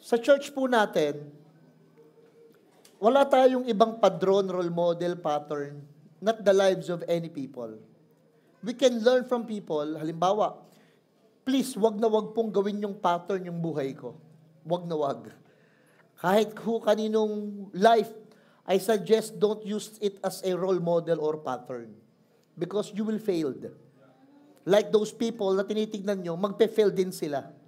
Sa church po natin, wala tayong ibang padron, role model, pattern, not the lives of any people. We can learn from people. Halimbawa, please, wag na wag pong gawin yung pattern yung buhay ko. Wag na wag. Kahit kaninong life, I suggest don't use it as a role model or pattern. Because you will fail. Like those people na tinitignan nyo, magpe-fail din sila.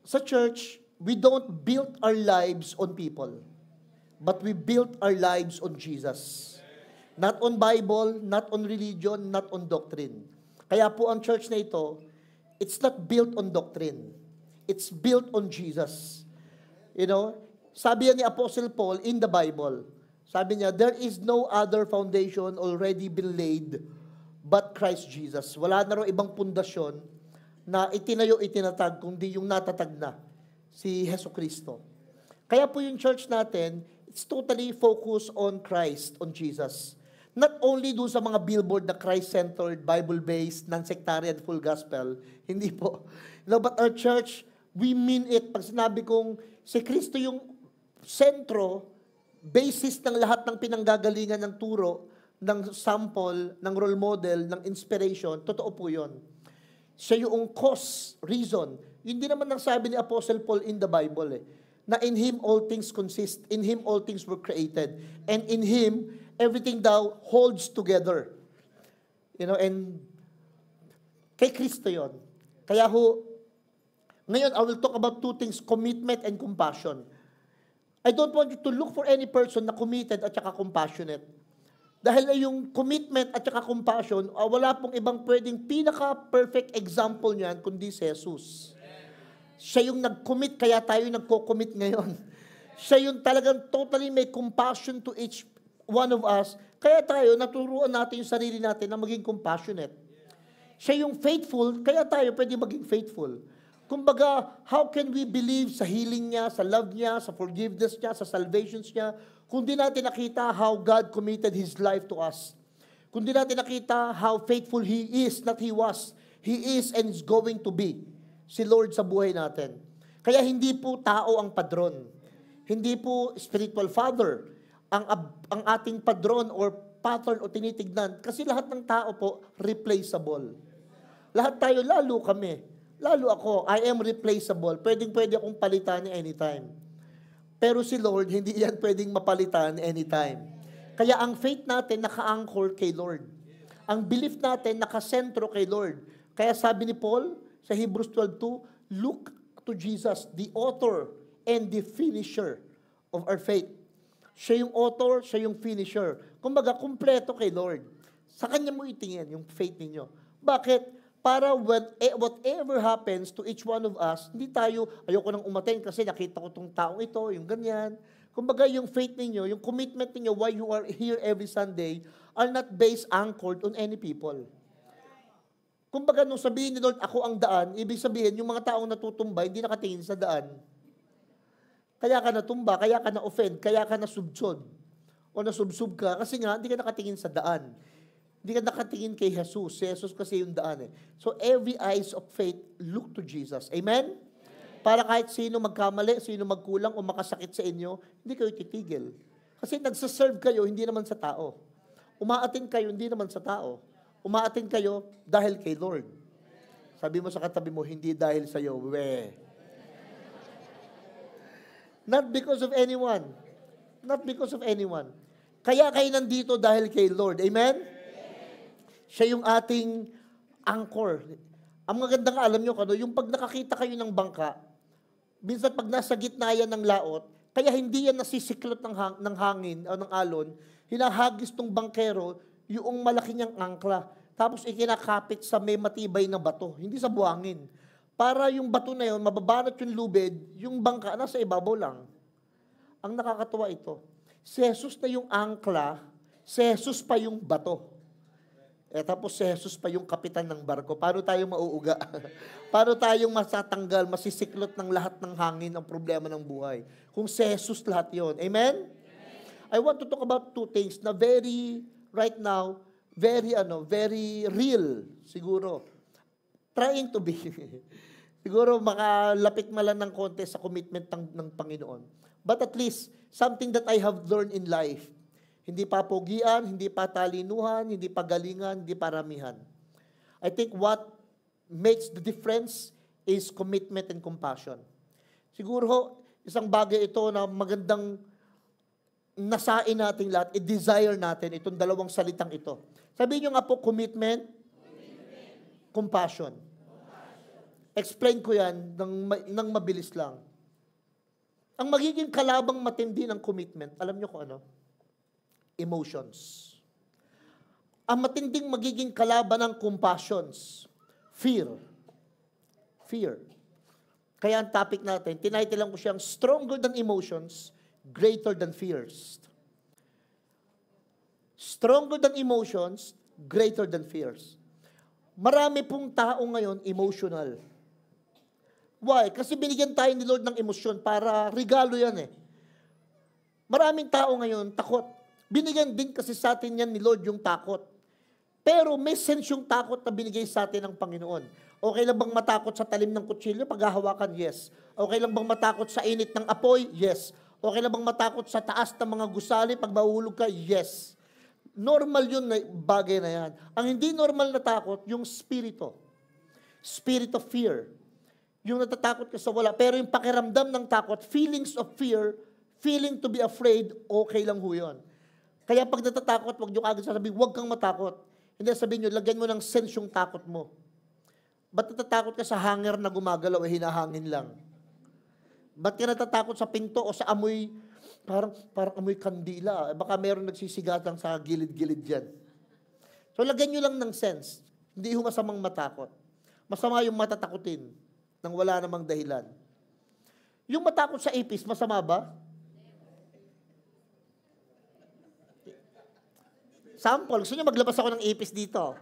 Sa church, we don't build our lives on people, but we build our lives on Jesus. Not on Bible, not on religion, not on doctrine. Kaya po ang church na ito, it's not built on doctrine. It's built on Jesus. You know, sabi ni Apostle Paul in the Bible, sabi niya, there is no other foundation already been laid but Christ Jesus. Wala na raw ibang pundasyon na itinatag, kundi yung natatag na, si Jesucristo. Kaya po yung church natin, it's totally focused on Christ, on Jesus. Not only doon sa mga billboard na Christ-centered, Bible-based, non-sectarian, full gospel, hindi po. But our church, we mean it. Pag sinabi kong si Kristo yung sentro, basis ng lahat ng pinanggagalingan ng turo, ng sample, ng role model, ng inspiration, totoo po yun. Siya yung cause, reason. Yun din naman ang sabi ni Apostle Paul in the Bible, na in Him all things consist, in Him all things were created, and in Him everything thou holds together. You know, and kay Kristo yon. Kaya ngayon I will talk about two things, commitment and compassion. I don't want you to look for any person na committed at saka compassionate. Dahil yung commitment at saka compassion, wala pong ibang pwedeng pinaka-perfect example niyan kundi si Jesus. Siya yung nag-commit, kaya tayo nagko-commit ngayon. Siya yung talagang totally may compassion to each one of us, kaya tayo naturuan natin yung sarili natin na maging compassionate. Siya yung faithful, kaya tayo pwede maging faithful. Kumbaga, how can we believe sa healing niya, sa love niya, sa forgiveness niya, sa salvations niya, kung di natin nakita how God committed His life to us. Kung di natin nakita how faithful He is, not He was. He is and is going to be si Lord sa buhay natin. Kaya hindi po tao ang padron. Hindi po spiritual father ang ating padron or pattern o tinitignan. Kasi lahat ng tao po replaceable. Lahat tayo, lalo kami. Lalo ako, I am replaceable. Pwede akong palitan anytime. Pero si Lord, hindi yan pwedeng mapalitan anytime. Kaya ang faith natin naka-anchor kay Lord. Ang belief natin nakasentro kay Lord. Kaya sabi ni Paul sa Hebrews 12:2, look to Jesus, the author and the finisher of our faith. Siya yung author, siya yung finisher. Kumbaga, kumpleto kay Lord. Sa Kanya mo itingin yung faith ninyo. Bakit? Para whatever happens to each one of us, hindi tayo, ayoko nang umattend kasi nakita ko tong taong ito, yung ganyan. Kumbaga, yung faith ninyo, yung commitment ninyo, why you are here every Sunday, are not based, anchored on any people. Kumbaga, nung sabihin ni Lord, ako ang daan, ibig sabihin, yung mga taong natutumba, hindi nakatingin sa daan. Kaya ka natumba, kaya ka na-offend, kaya ka nasubsod, o nasubsub ka, kasi nga, hindi ka nakatingin sa daan. Hindi ka nakatingin kay Jesus. Si Jesus kasi yung daan. So, every eyes of faith look to Jesus. Amen? Para kahit sino magkamali, sino magkulang o makasakit sa inyo, hindi kayo titigil. Kasi nagsaserve kayo, hindi naman sa tao. Umaatin kayo, hindi naman sa tao. Umaatin kayo dahil kay Lord. Sabi mo sa katabi mo, hindi dahil sa'yo. Not because of anyone. Not because of anyone. Kaya kayo nandito dahil kay Lord. Amen? Siya yung ating anchor. Ang maganda nga, alam nyo, yung pag nakakita kayo ng bangka, minsan pag nasa gitna yan ng laot, kaya hindi yan nasisiklot ng hangin o ng alon, hinahagis tong bangkero yung malaki niyang angkla. Tapos ikinakapit sa may matibay na bato, hindi sa buhangin. Para yung bato na yun, mababanat yung lubid, yung bangka nasa ibabaw lang. Ang nakakatuwa ito, si Jesus na yung angkla, si Jesus pa yung bato. Tapos si Jesus pa yung kapitan ng barko. Paano tayo mauuga? Paano tayong masatanggal, masisiklot ng lahat ng hangin ang problema ng buhay? Kung si Jesus lahat yon. Amen? I want to talk about two things na right now, very real, siguro. Trying to be. Siguro makalapit man lang ng konti sa commitment ng Panginoon. But at least, something that I have learned in life. Hindi pa pogian, hindi pa talinuhan, hindi pa galingan, hindi paramihan. I think what makes the difference is commitment and compassion. Siguro, isang bagay ito na magandang nasain natin lahat, i-desire natin itong dalawang salitang ito. Sabihin nyo nga po, commitment, compassion. Explain ko yan ng mabilis lang. Ang magiging kalabang matindi ng commitment, alam nyo kung ano? Emotions. Ang matinding magiging kalaban ng compassions, fear. Fear. Kaya ang topic natin, tinitilang ko siyang stronger than emotions, greater than fears. Stronger than emotions, greater than fears. Marami pong tao ngayon emotional. Why? Kasi binigyan tayo ni Lord ng emosyon para regalo yan eh. Maraming tao ngayon takot. Binigyan din kasi sa atin yan ni Lord yung takot. Pero may sense yung takot na binigay sa atin ng Panginoon. Okay lang bang matakot sa talim ng kutsilyo pag hahawakan? Yes. Okay lang bang matakot sa init ng apoy? Yes. Okay lang bang matakot sa taas ng mga gusali pag mahulog ka? Yes. Normal yun na bagay na yan. Ang hindi normal na takot, yung spirito. Spirit of fear. Yung natatakot ka sa wala. Pero yung pakiramdam ng takot, feelings of fear, feeling to be afraid, okay lang ho yun. Kaya pag natatakot, wag nyo kagad sasabihin, wag kang matakot. Hindi sabihin nyo, lagyan mo ng sense yung takot mo. Ba't natatakot ka sa hanger na gumagalaw, hinahangin lang? Ba't ka natatakot sa pinto o sa amoy, parang amoy kandila? Baka meron nagsisigatang sa gilid-gilid dyan. So, lagyan nyo lang ng sense. Hindi ho masamang matakot. Masama yung matatakutin nang wala namang dahilan. Yung matakot sa ipis, masama ba? Sample, gusto nyo maglabas ako ng ipis dito?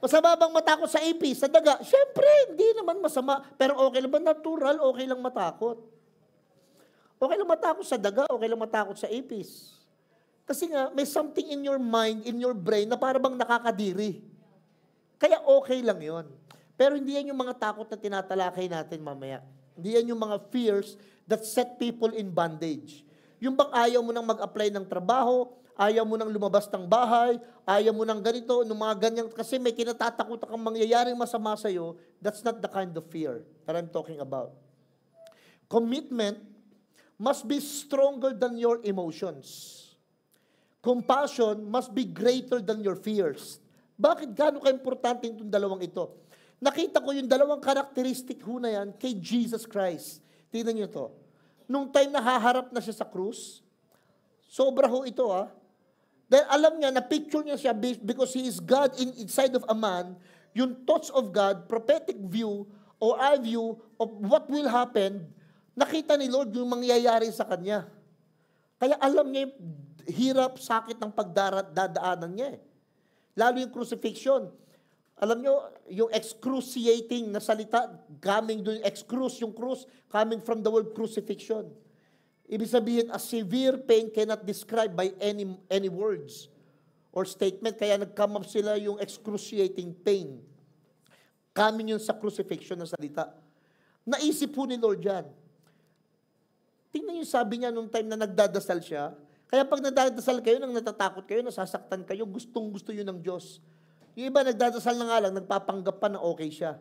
Masama bang matakot sa ipis, sa daga? Siyempre, hindi naman masama. Pero okay lang ba? Natural, okay lang matakot. Okay lang matakot sa daga, okay lang matakot sa ipis. Kasi nga, may something in your mind, in your brain, na para bang nakakadiri. Kaya okay lang yon. Pero hindi yan yung mga takot na tinatalakay natin mamaya. Hindi yan yung mga fears that set people in bondage. Yung bang ayaw mo nang mag-apply ng trabaho, ayaw mo nang lumabas ng bahay, ayaw mo nang ganito, ng mga ganyan, kasi may kinatatakot kang mangyayaring masama sa'yo, that's not the kind of fear that I'm talking about. Commitment must be stronger than your emotions. Compassion must be greater than your fears. Bakit gaano ka-importante itong dalawang ito? Nakita ko yung dalawang karakteristik ho na yan kay Jesus Christ. Tingnan niyo to. Nung time na haharap na siya sa krus, sobra ho ito Dahil alam niya, na-picture niya siya because He is God inside of a man, yung thoughts of God, prophetic view, or eye view of what will happen, nakita ni Lord yung mangyayari sa kanya. Kaya alam niya yung hirap, sakit ng pagdadaanan niya. Lalo yung crucifixion. Alam niyo, yung excruciating na salita, coming doon, yung cross, coming from the word crucifixion. Ibig sabihin, a severe pain cannot describe by any words or statement. Kaya nag-come up sila yung excruciating pain. Coming yun sa crucifixion na salita. Naisip po ni Lord yan. Tingnan yung sabi niya nung time na nagdadasal siya. Kaya pag nagdadasal kayo, nang natatakot kayo, nasasaktan kayo, gustong-gusto yun ng Diyos. Yung iba nagdadasal na nga lang, nagpapanggap pa na okay siya.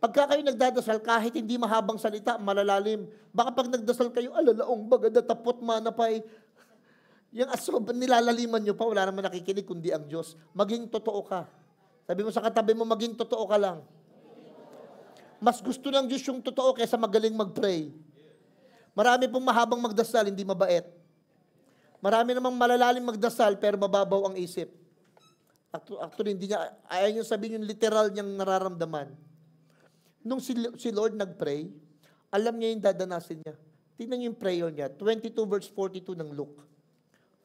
Pagka kayo nagdadasal, kahit hindi mahabang salita, malalalim. Baka pag nagdasal kayo, alalaong baga, datapot manapay. Yung asob, nilalaliman nyo pa, wala naman nakikinig kundi ang Diyos. Maging totoo ka. Sabi mo sa katabi mo, maging totoo ka lang. Mas gusto ng Diyos yung totoo kaysa magaling mag-pray. Marami pong mahabang magdasal, hindi mabait. Marami namang malalalim magdasal, pero mababaw ang isip. Actually, hindi niya, ayaw niyo sabihin yung literal niyang nararamdaman. Nung si Lord nag-pray, alam niya yung dadanasin niya. Tingnan niyo yung prayer niya, 22 verse 42 ng Luke.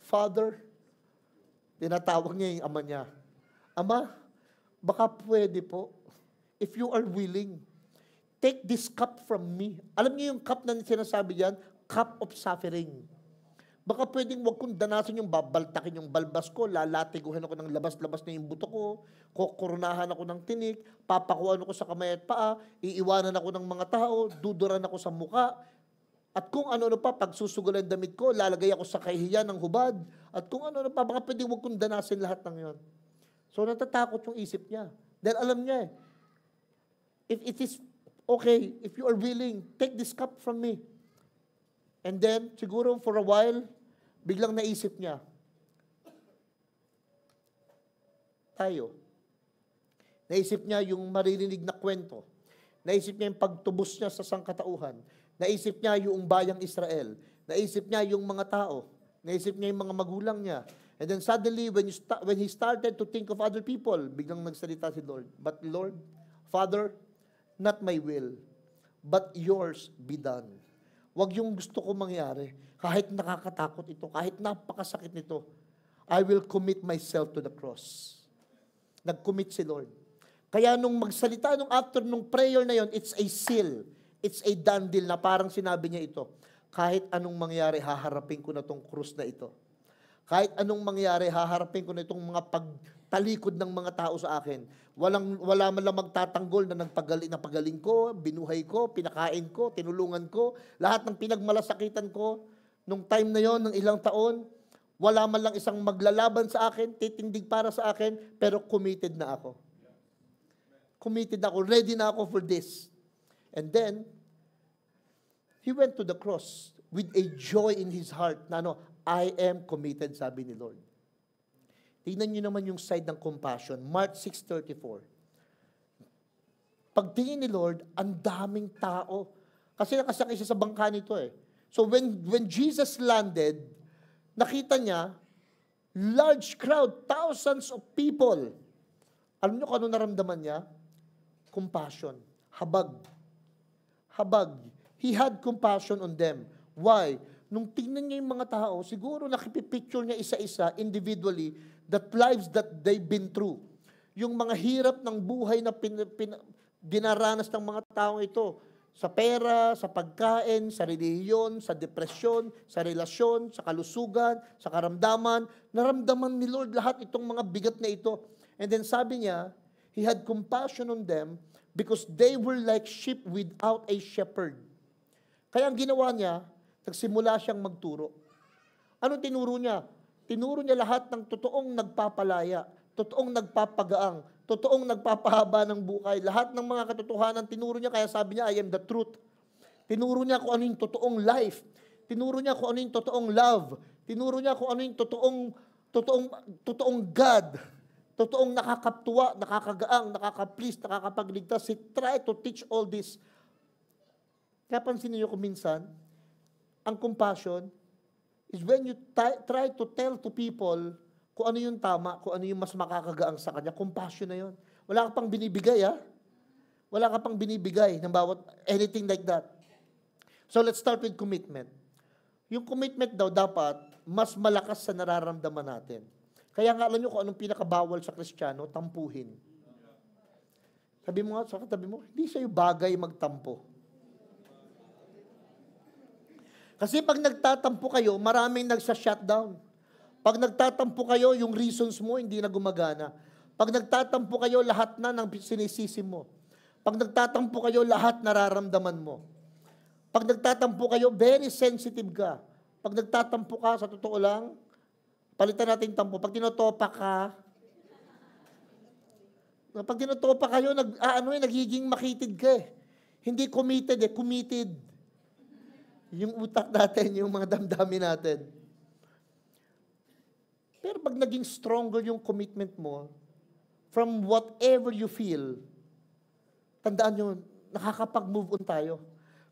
Father, tinatawag niya yung ama niya. Ama, baka pwede po, if you are willing, take this cup from me. Alam niyo yung cup na sinasabi diyan, cup of suffering. Baka pwedeng wag kong danasin yung babaltakin yung balbas ko, lalatiguhin ako ng labas-labas na yung buto ko, kukurunahan ako ng tinik, papakuan ako sa kamay at paa, iiwanan ako ng mga tao, duduran ako sa muka, at kung ano-ano pa, pag susugal ang damit ko, lalagay ako sa kahihiyan ng hubad, at kung ano-ano pa, baka pwedeng wag kong danasin lahat ng yon. So natatakot yung isip niya. Dahil alam niya if it is okay, if you are willing, take this cup from me. And then, siguro for a while, biglang naisip niya, tayo. Naisip niya yung maririnig na kwento. Naisip niya yung pagtubos niya sa sangkatauhan. Naisip niya yung bayang Israel. Naisip niya yung mga tao. Naisip niya yung mga magulang niya. And then suddenly, when he started to think of other people, biglang nagsalita si Lord. But Lord, Father, not my will, but yours be done. Wag yung gusto ko mangyari. Kahit nakakatakot ito, kahit napakasakit nito, I will commit myself to the cross. Nag-commit si Lord. Kaya nung magsalita, after nung prayer na yon, it's a seal. It's a done deal na parang sinabi niya ito. Kahit anong mangyari, haharapin ko na tong krus na ito. Kahit anong mangyari, haharapin ko na itong mga pagtalikod ng mga tao sa akin. Wala man lang magtatanggol na napagaling ko, binuhay ko, pinakain ko, tinulungan ko. Lahat ng pinagmalasakitan ko, nung time na yon, ng ilang taon, wala man lang isang maglalaban sa akin, titindig para sa akin, pero committed na ako. Committed na ako, ready na ako for this. And then, he went to the cross with a joy in his heart na I am committed, sabi ni Lord. Tingnan niyo naman yung side ng compassion. Mark 6:34. Pagtingin ni Lord, ang daming tao. Kasi nakasakay siya sa bangka nito eh. So when Jesus landed, nakita niya, large crowd, thousands of people. Alam niyo kung ano naramdaman niya? Compassion. Habag. Habag. He had compassion on them. Why? Nung tingnan niya yung mga tao, siguro nakipipicture niya isa-isa, individually, that lives that they've been through. Yung mga hirap ng buhay na dinaranas ng mga taong ito, sa pera, sa pagkain, sa relihiyon, sa depresyon, sa relasyon, sa kalusugan, sa karamdaman, naramdaman ni Lord lahat itong mga bigat na ito. And then sabi niya, He had compassion on them because they were like sheep without a shepherd. Kaya ang ginawa niya, nagsimula siyang magturo. Anong tinuro niya? Tinuro niya lahat ng totoong nagpapalaya, totoong nagpapagaang, totoong nagpapahaba ng buhay. Lahat ng mga katotohanan tinuro niya, kaya sabi niya, I am the truth. Tinuro niya kung ano yung totoong life. Tinuro niya kung ano yung totoong love. Tinuro niya kung ano yung totoong God. Totoong nakakatuwa, nakakagaang, nakaka-please, nakakapagligtas. He tried to teach all this. Kaya pansin niyo kung minsan, ang compassion is when you try to tell to people kung ano yung tama, kung ano yung mas makakagaang sa kanya. Compassion na yun. Wala ka pang binibigay, ha? Wala ka pang binibigay ng bawat anything like that. So let's start with commitment. Yung commitment daw dapat mas malakas sa nararamdaman natin. Kaya nga alam nyo kung anong pinakabawal sa Kristiyano, tampuhin. Sabi mo nga sa katabi mo, hindi sa'yo bagay magtampo. Kasi pag nagtatampo kayo, maraming nagsa-shutdown. Pag nagtatampo kayo, yung reasons mo hindi na gumagana. Pag nagtatampo kayo, lahat na ng sinisisi mo. Pag nagtatampo kayo, lahat nararamdaman mo. Pag nagtatampo kayo, very sensitive ka. Pag nagtatampo ka, sa totoo lang, palitan natin tampo. Pag tinotopa kayo, nagiging makitid ka eh. Hindi committed eh, committed. Yung utak natin, yung mga damdamin natin. Pero pag naging stronger yung commitment mo, from whatever you feel, tandaan nyo, nakakapag-move on tayo.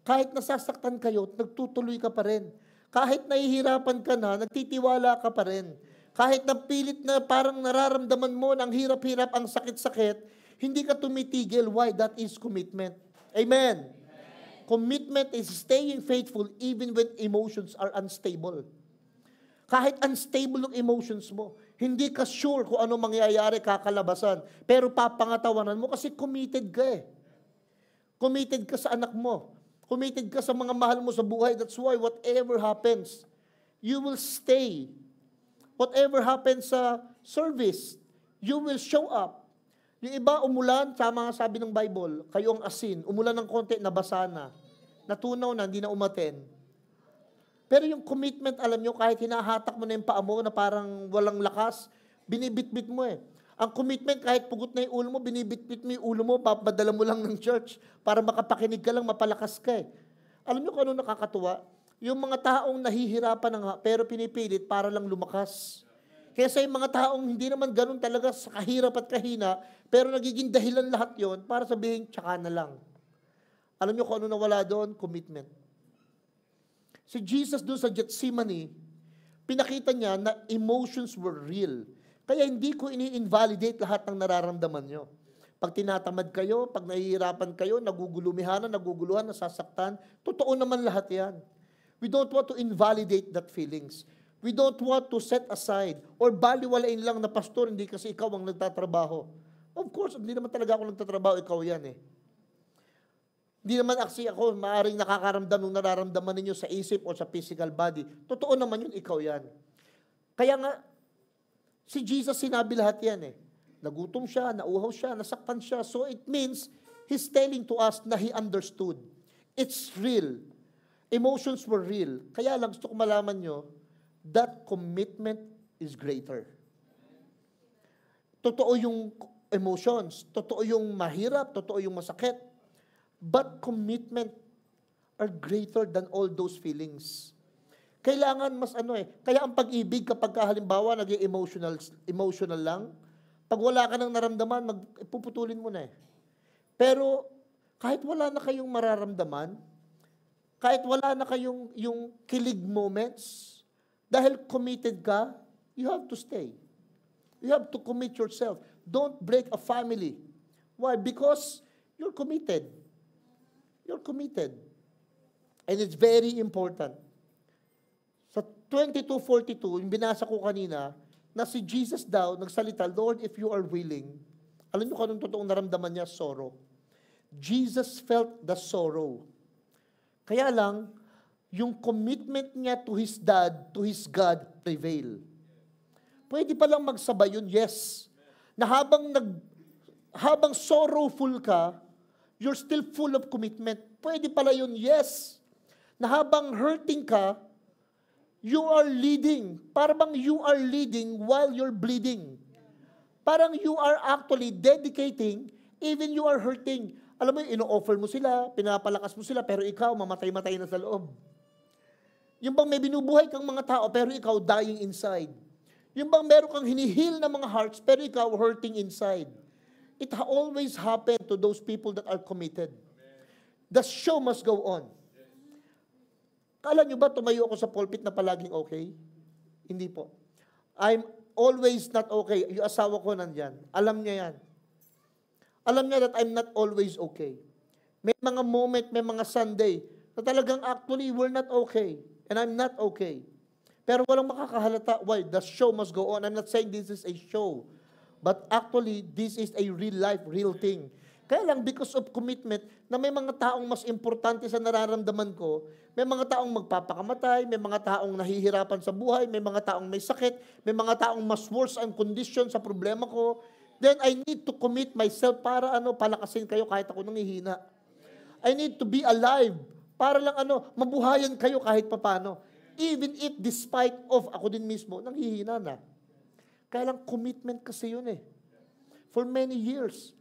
Kahit nasasaktan kayo, nagtutuloy ka pa rin. Kahit nahihirapan ka na, nagtitiwala ka pa rin. Kahit napilit na parang nararamdaman mo ng hirap-hirap, ang sakit-sakit, hindi ka tumitigil. Why? That is commitment. Amen. Commitment is staying faithful even when emotions are unstable. Kahit unstable yung emotions mo, hindi ka sure kung ano mangyayari, kakalabasan. Pero papangatawanan mo kasi committed ka eh. Committed ka sa anak mo. Committed ka sa mga mahal mo sa buhay. That's why whatever happens, You will stay. Whatever happens sa service, you will show up. Yung iba umulan, tama nga sabi ng Bible, kayo ang asin, umulan ng konti, nabasa na. Natunaw na, hindi na umaten. Pero yung commitment, alam nyo, kahit hinahatak mo na yung paa mo na parang walang lakas, binibitbit mo eh. Ang commitment, kahit pugot na yung ulo mo, binibitbit mo yung ulo mo, papadala mo lang ng church para makapakinig ka lang, mapalakas ka eh. Alam nyo kung ano nakakatuwa? Yung mga taong nahihirapan na nga, pero pinipilit para lang lumakas. Kesa yung mga taong hindi naman ganun talaga sa kahirap at kahina, pero nagiging dahilan lahat yon para sabihin, tsaka na lang. Alam nyo kung ano nawala doon? Commitment. Si Jesus doon sa Gethsemane, pinakita niya na emotions were real. Kaya hindi ko ini-invalidate lahat ng nararamdaman nyo. Pag tinatamad kayo, pag nahihirapan kayo, nagugulumihanan, naguguluhan, nasasaktan, totoo naman lahat yan. We don't want to invalidate that feelings. We don't want to set aside or baliwalain lang na pastor, hindi kasi ikaw ang nagtatrabaho. Of course, hindi naman talaga ako nagtatrabaho, ikaw yan eh. Hindi naman kasi ako maaaring nakakaramdam ng nararamdaman ninyo sa isip o sa physical body. Totoo naman yun, ikaw yan. Kaya nga, si Jesus sinabi lahat yan eh. Nagutom siya, nauhaw siya, nasaktan siya. So it means, He's telling to us na He understood. It's real. Emotions were real. Kaya lang gusto ko malaman nyo, that commitment is greater. Totoo yung emotions, totoo yung mahirap, totoo yung masakit. But commitment are greater than all those feelings. Kailangan mas kaya ang pag-ibig kapag halimbawa naging emotional lang, pag wala ka nang naramdaman, puputulin mo na eh. Pero kahit wala na kayong mararamdaman, kahit wala na kayong yung kilig moments, dahil committed ka, you have to stay. You have to commit yourself. Don't break a family. Why? Because you're committed. You're committed. And it's very important. Sa 22:42, yung binasa ko kanina, na si Jesus daw nagsalita, Lord, if you are willing, alam niyo kung anong totoong naramdaman niya? Sorrow. Jesus felt the sorrow. Kaya lang, yung commitment niya to his dad, to his God, prevail. Pwede palang magsabay yun, yes. Na habang sorrowful ka, you're still full of commitment. Pwede pala yun, yes. Na habang hurting ka, you are leading. Parang you are leading while you're bleeding. Parang you are actually dedicating even you are hurting. Alam mo, ino-offer mo sila, pinapalakas mo sila, pero ikaw, mamatay-matay na sa loob. Yung bang may binubuhay kang mga tao, pero ikaw dying inside. Yung bang meron kang hinihil na mga hearts, pero ikaw hurting inside. It always happened to those people that are committed. The show must go on. Kala nyo ba tumayo ako sa pulpit na palaging okay? Hindi po. I'm always not okay. Yung asawa ko nandyan. Alam niya yan. Alam niya that I'm not always okay. May mga moment, may mga Sunday na talagang actually we're not okay. And I'm not okay. Pero walang makakahalata. Why? The show must go on. I'm not saying this is a show. But actually, this is a real life, real thing. Kaya lang, because of commitment, na may mga taong mas importante sa nararamdaman ko, may mga taong magpapakamatay, may mga taong nahihirapan sa buhay, may mga taong may sakit, may mga taong mas worse ang condition sa problema ko, then I need to commit myself para palakasin kayo kahit ako nanghihina. I need to be alive para lang mabuhayan kayo kahit papano. Even if despite of ako din mismo, nanghihina na. Kaya lang commitment kasi yun eh. For many years.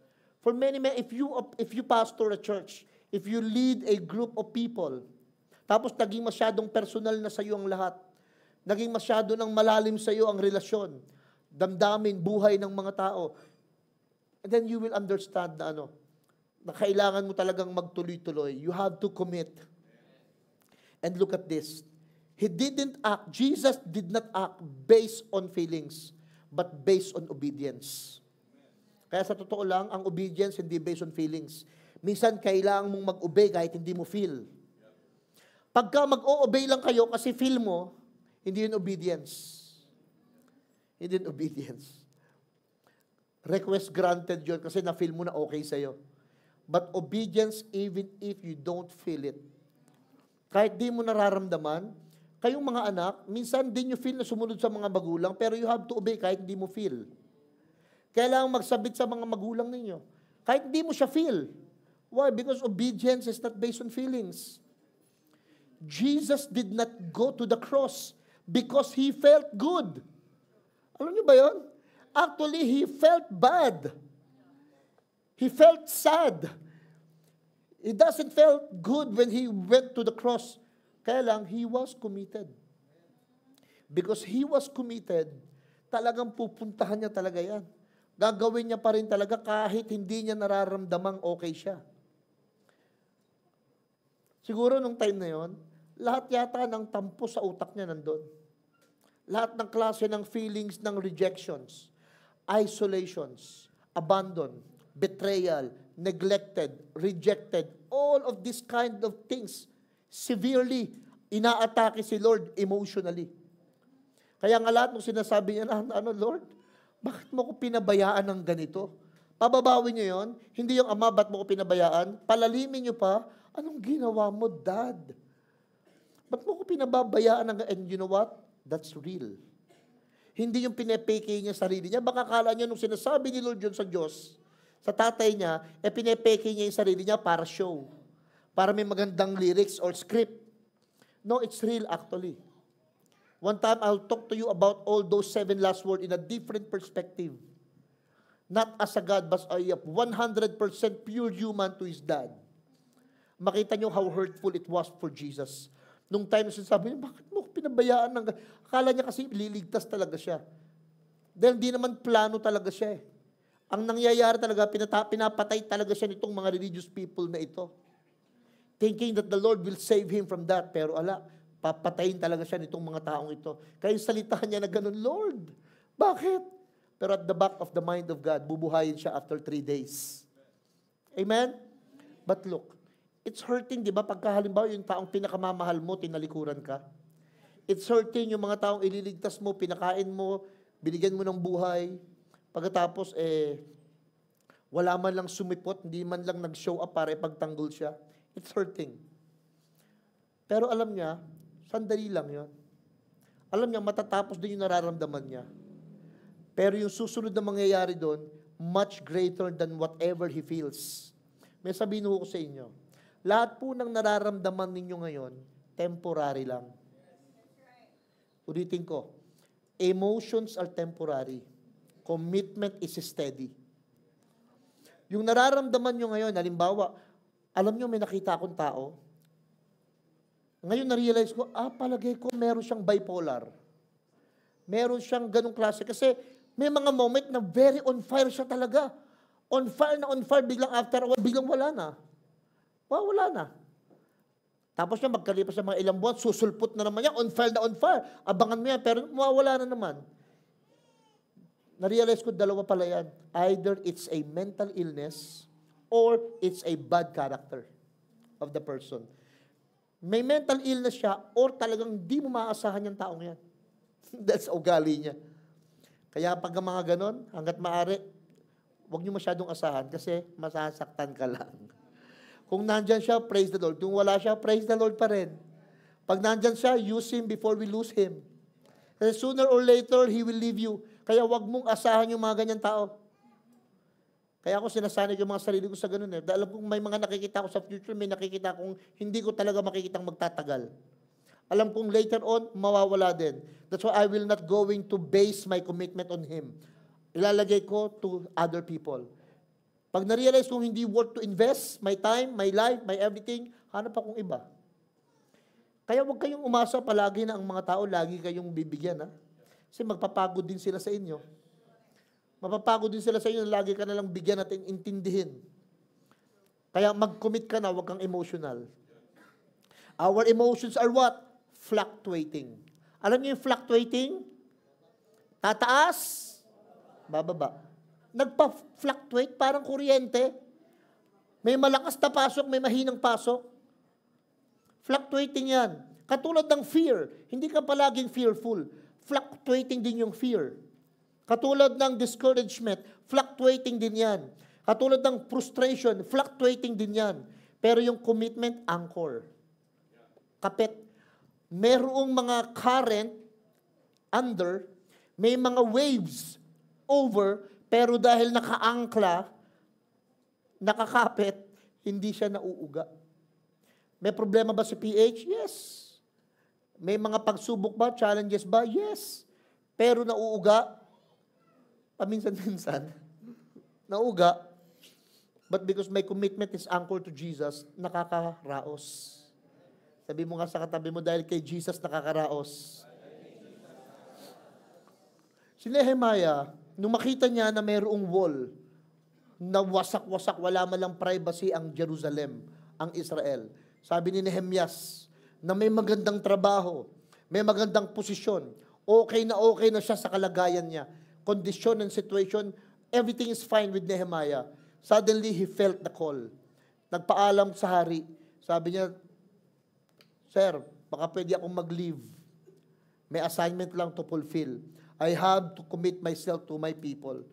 If you pastor a church, if you lead a group of people, tapos naging masyadong personal na sa iyo ang lahat, naging masyado ng malalim sa iyo ang relasyon, damdamin, buhay ng mga tao, and then you will understand na na kailangan mo talagang magtuloy-tuloy. You have to commit. And look at this. Jesus did not act based on feelings, but based on obedience. Kaya sa totoo lang, ang obedience hindi based on feelings. Minsan, kailangan mong mag-obey kahit hindi mo feel. Pagka mag-o-obey lang kayo kasi feel mo, hindi yun obedience. Hindi yun obedience. Request granted yun kasi na-feel mo na okay sa'yo. But obedience even if you don't feel it. Kahit di mo nararamdaman, Kayong mga anak, minsan din you feel na sumunod sa mga magulang, pero you have to obey kahit hindi mo feel. Kailangan magsabit sa mga magulang ninyo. Kahit hindi mo siya feel. Why? Because obedience is not based on feelings. Jesus did not go to the cross because He felt good. Alam niyo ba yun? Actually, He felt bad. He felt sad. It doesn't felt good when He went to the cross. Kaya lang, He was committed. Because He was committed, talagang pupuntahan niya talaga yan. Gagawin niya pa rin talaga kahit hindi niya nararamdamang okay siya. Siguro nung time na yon, lahat yata ng tampo sa utak niya nandun. Lahat ng klase ng feelings ng rejections, isolations, abandon, betrayal, neglected, rejected, all of these kind of things, severely inaatake si Lord emotionally. Kaya nga lahat ng sinasabi niya na, Lord, bakit mo ko pinabayaan ng ganito? Pababawin niyo yon, hindi yung ama, ba't mo ko pinabayaan? Palalimin niyo pa, anong ginawa mo, Dad? Ba't mo ko pinababayaan ng, and you know what? That's real. Hindi yung pinepeke niya sarili niya. Baka kala niya nung sinasabi ni Lord yun sa Diyos, sa tatay niya, pinepeke niya yung sarili niya para show. Para may magandang lyrics or script. No, it's real actually. One time, I'll talk to you about all those 7 last words in a different perspective. Not as a God, but a 100% pure human to His dad. Makita niyo how hurtful it was for Jesus. Nung time na sinasabi niya, bakit mo pinabayaan ng... Akala niya kasi liligtas talaga siya. Dahil di naman plano talaga siya eh. Ang nangyayari talaga, pinapatay talaga siya nitong mga religious people na ito. Thinking that the Lord will save him from that. Pero papatayin talaga siya nitong mga taong ito. Kaya yung salita niya na ganun, Lord, bakit? Pero at the back of the mind of God, bubuhayin siya after 3 days. Amen? But look, it's hurting, di ba? Pagka halimbawa yung taong pinakamamahal mo, tinalikuran ka. It's hurting yung mga taong ililigtas mo, pinakain mo, binigyan mo ng buhay. Pagkatapos, wala man lang sumipot, hindi man lang nag-show up para ipagtanggol siya. It's hurting. Pero alam niya, sandali lang yun. Alam niya, matatapos din yung nararamdaman niya. Pero yung susunod na mangyayari doon, much greater than whatever he feels. May sabihin ko sa inyo, lahat po ng nararamdaman ninyo ngayon, temporary lang. Ulitin ko, emotions are temporary. Commitment is steady. Yung nararamdaman nyo ngayon, halimbawa, alam nyo may nakita akong tao, ngayon na-realize ko, palagay ko meron siyang bipolar. Meron siyang ganong klase. Kasi may mga moment na very on fire siya talaga. On fire, biglang after a while, biglang wala na. Wala na. Tapos siya magkalipas sa mga ilang buwan, susulpot na naman niya, on fire. Abangan mo yan, pero mawawala na naman. Na-realize ko, dalawa pala yan. Either it's a mental illness or it's a bad character of the person. May mental illness siya or talagang di mo maaasahan yung taong yan. That's ugali niya. Kaya pag mga ganon, hanggat maaari, huwag niyo masyadong asahan kasi masasaktan ka lang. Kung nandyan siya, praise the Lord. Kung wala siya, praise the Lord pa rin. Pag nandyan siya, use Him before we lose Him. Kasi sooner or later, He will leave you. Kaya wag mong asahan yung mga ganyan tao. Kaya ako sinasanay yung mga sarili ko sa ganun eh. Dahil alam kong may mga nakikita ko sa future, may nakikita kong hindi ko talaga makikitang magtatagal. Alam kong later on, mawawala din. That's why I will not going to base my commitment on Him. Ilalagay ko to other people. Pag na-realize kong hindi worth to invest, my time, my life, my everything, hanap akong iba. Kaya huwag kayong umasa palagi na ang mga tao lagi kayong bibigyan. Ha? Kasi magpapagod din sila sa inyo. Mapapagod din sila sa inyo na lagi ka nalang bigyan at intindihin. Kaya mag-commit ka na, huwag kang emotional. Our emotions are what? Fluctuating. Alam niyo yung fluctuating? Tataas, bababa. Nagpa-fluctuate, parang kuryente. May malakas na pasok, may mahinang pasok. Fluctuating yan. Katulad ng fear, hindi ka palaging fearful. Fluctuating din yung fear. Katulad ng discouragement, fluctuating din yan. Katulad ng frustration, fluctuating din yan. Pero yung commitment, anchor. Kapit. merong mga current under, may mga waves over, pero dahil nakaangkla, nakakapit, hindi siya nauuga. May problema ba si PH? Yes. May mga pagsubok ba? Challenges ba? Yes. Pero nauuga? Paminsan-minsan. Nauuga. But because my commitment is anchored to Jesus, nakakaraos. Sabi mo nga sa katabi mo, dahil kay Jesus nakakaraos. Si Nehemiah, nung makita niya na mayroong wall, na wasak-wasak, wala man lang privacy ang Jerusalem, ang Israel. Sabi ni Nehemias, na may magandang trabaho, may magandang posisyon, okay na siya sa kalagayan niya. Condition and situation, everything is fine with Nehemiah. Suddenly, he felt the call. Nagpaalam sa hari. Sabi niya, Sir, baka pwede akong mag-leave. May assignment lang to fulfill. I have to commit myself to my people.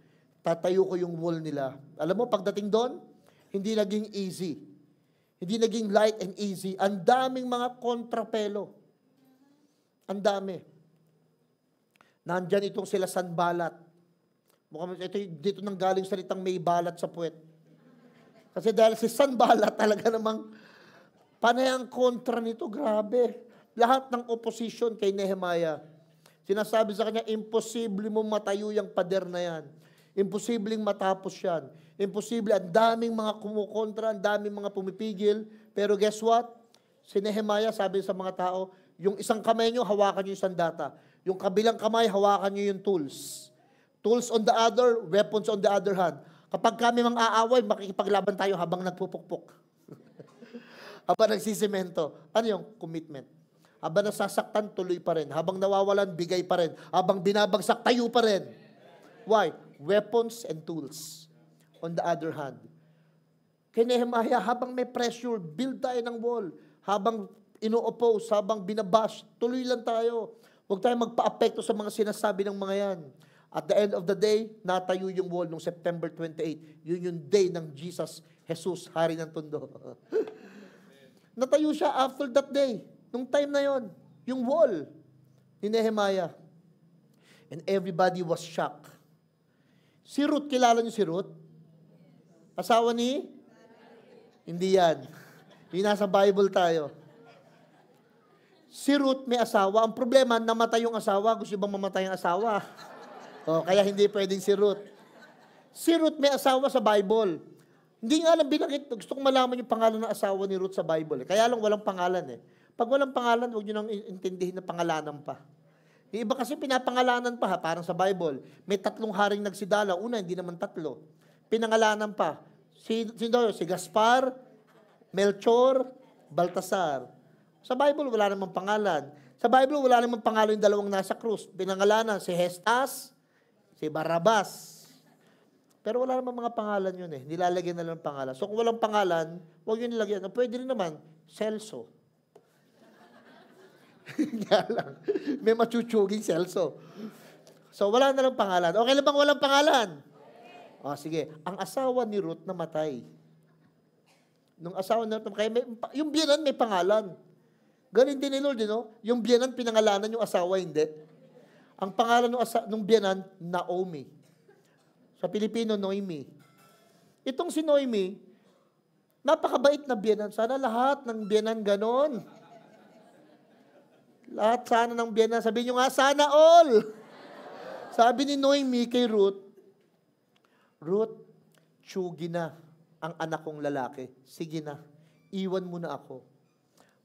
Tatayo ko yung wall nila. Alam mo, pagdating doon, hindi naging easy. Hindi naging light and easy. Ang daming mga kontrapelo. Ang dami. Nandyan itong sila Sanballat. Mukhang ito, dito nang galing salitang may balat sa puwet. Kasi dahil si Sanballat talaga namang panay ang kontra nito, grabe. Lahat ng opposition kay Nehemiah. Sinasabi sa kanya, imposible mo matayo yung pader na yan. Imposibleng matapos yan. Imposible, ang daming mga kumukontra, ang daming mga pumipigil. Pero guess what? Si Nehemiah sabi sa mga tao, yung isang kamay nyo, hawakan nyo yung sandata. Yung kabilang kamay, hawakan nyo yung tools. Tools on the other, weapons on the other hand. Kapag kami mang aaway, makikipaglaban tayo habang nagpupukpok. Habang nagsisimento. Ano yung commitment? Habang nasasaktan, tuloy pa rin. Habang nawawalan, bigay pa rin. Habang binabagsak, tayo pa rin. Why? Weapons and tools. On the other hand. Kay Nehemiah, habang may pressure, build tayo ng wall. Habang ino-oppose, habang binabash, tuloy lang tayo. Huwag tayo magpa-apekto sa mga sinasabi ng mga yan. At the end of the day, natayo yung wall noong September 28. Yun yung day ng Jesus, Hari ng Tondo. Natayo siya after that day. Nung time na yon, yung wall ni Nehemiah. And everybody was shocked. Si Ruth, kilala niyo si Ruth? Asawa ni? Hindi yan. Yung nasa Bible tayo. Si Ruth may asawa. Ang problema, namatay yung asawa. Gusto bang mamatay ang asawa? O, kaya hindi pwedeng si Ruth. Si Ruth may asawa sa Bible. Hindi nga lang binanggit. Gusto kong malaman yung pangalan ng asawa ni Ruth sa Bible. Kaya lang walang pangalan eh. Pag walang pangalan, huwag nyo nang intindihin na pangalanan pa. Yung iba kasi pinapangalanan pa, parang sa Bible. May 3 haring nagsidala. Una, hindi naman 3. Pinangalanan pa. Si Gaspar, Melchor, Baltasar. Sa Bible, wala namang pangalan. Sa Bible, wala namang pangalan yung 2 nasa krus. Pinangalanan, si Hestas, si Barrabas. Pero wala namang mga pangalan yun eh. Nilalagyan na lang ng pangalan. So kung walang pangalan, huwag yun nilagyan. Pwede rin naman, Celso. Nga lang. May machuchuging Celso. So wala na lang pangalan. Okay lang bang walang pangalan? O sige. Ang asawa ni Ruth namatay. Nung asawa ni Ruth namatay, yung biyanan may pangalan. Ganun din ni Lord, yung biyanan pinangalanan yung asawa, hindi. Ang pangalan ng biyanan, Naomi. Sa Pilipino, Noemi. Itong si Noemi, napakabait na biyanan. Sana lahat ng biyanan ganon. Lahat sana ng biyanan. Sabihin nyo nga, sana all. Sabi ni Noemi kay Ruth, Ruth, tsugi na ang anak kong lalaki. Sige na, iwan mo na ako.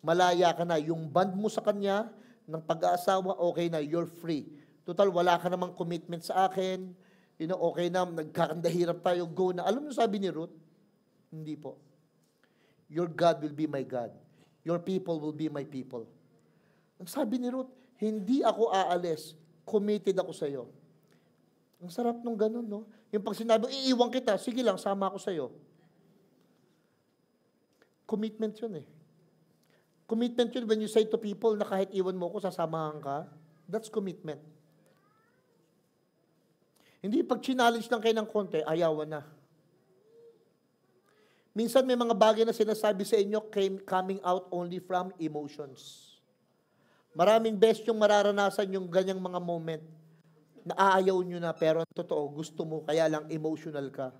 Malaya ka na. Yung band mo sa kanya, ng pag-aasawa, okay na, you're free. Total, wala ka namang commitment sa akin. Okay na, nagkakandahirap tayo, go na. Alam mo sabi ni Ruth? Hindi po. Your God will be my God. Your people will be my people. Ang sabi ni Ruth, hindi ako aalis. Committed ako sa iyo. Ang sarap nung ganun, no? Yung pag sinabi, iiwan kita, sige lang, sama ako sa iyo. Commitment yun eh. Commitment yun when you say to people na kahit iwan mo ko, sasamahan ka. That's commitment. Hindi pag challenge lang kayo ng konti, ayawan na. Minsan may mga bagay na sinasabi sa inyo coming out only from emotions. Maraming beses yung mararanasan yung ganyang mga moment na aayaw nyo na, pero ang totoo, gusto mo, kaya lang emotional ka.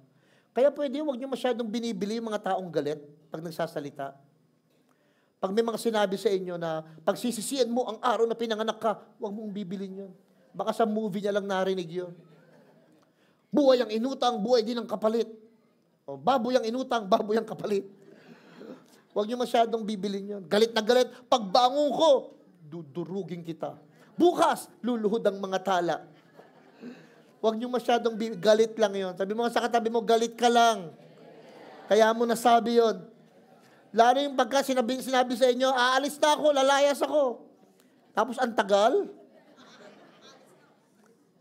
Kaya pwede, huwag nyo masyadong binibili yung mga taong galit pag nagsasalita. Pag may mga sinabi sa inyo na pagsisisihan mo ang araw na pinanganak ka, huwag mong bibilin yun. Baka sa movie niya lang narinig yun. Buhay ang inutang, buhay din ang kapalit. O, baboy ang inutang, baboy ang kapalit. Huwag nyo masyadong bibilin yun. Galit na galit, pagbangon ko, dudurugin kita. Bukas, luluhod ang mga tala. Huwag nyo masyadong galit lang yun. Sabi mo sa katabi mo, galit ka lang. Kaya mo nasabi yun. Lalo yung pagka sinabi sa inyo, aalis na ako, lalayas ako. Tapos ang tagal.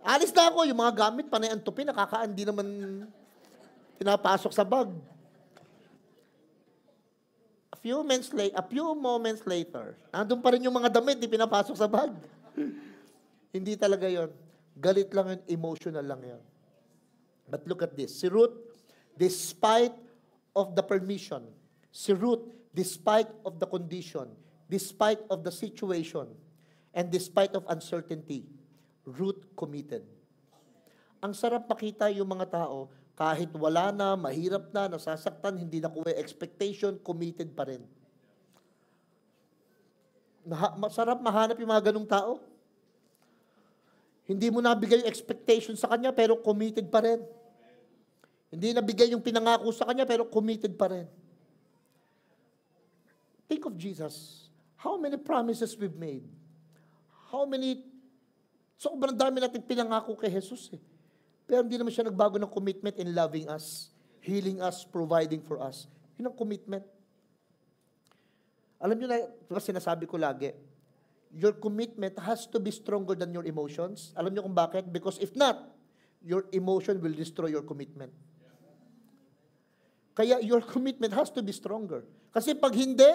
Alis na ako, yung mga gamit, panay ang tupi, nakakaandi naman pinapasok sa bag. A few moments later, nandun pa rin yung mga damit, di pinapasok sa bag. Hindi talaga yon. Galit lang yun, emotional lang yun. But look at this. Si Ruth, despite of the permission, si Ruth, despite of the condition, despite of the situation, and despite of uncertainty, Ruth committed. Ang sarap makita yung mga tao, kahit wala na, mahirap na, nasasaktan, hindi nakuha expectation, committed pa rin. Masarap mahanap yung mga ganung tao. Hindi mo nabigay yung expectation sa kanya, pero committed pa rin. Hindi nabigay yung pinangako sa kanya, pero committed pa rin. Think of Jesus. How many promises we've made? Sobrang dami natin pinangako kay Jesus eh. Pero hindi naman siya nagbago ng commitment in loving us, healing us, providing for us. Yun ang commitment. Alam niyo na, diba sinasabi ko lagi, your commitment has to be stronger than your emotions. Alam niyo kung bakit? Because if not, your emotion will destroy your commitment. Kaya your commitment has to be stronger. Kasi pag hindi,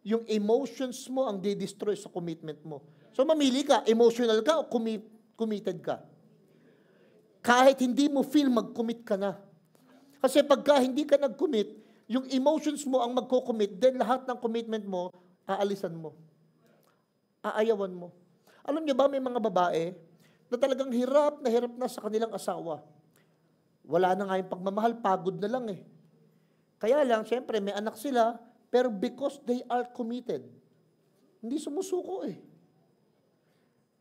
yung emotions mo ang di-destroy sa commitment mo. So mamili ka, emotional ka o committed ka. Kahit hindi mo feel, mag-commit ka na. Kasi pagka hindi ka nag-commit, yung emotions mo ang magko-commit, then lahat ng commitment mo, aalisan mo. Aayawan mo. Alam niyo ba, may mga babae na talagang hirap na sa kanilang asawa. Wala na nga yung pagmamahal, pagod na lang eh. Kaya lang, syempre, may anak sila, pero because they are committed, hindi sumusuko eh.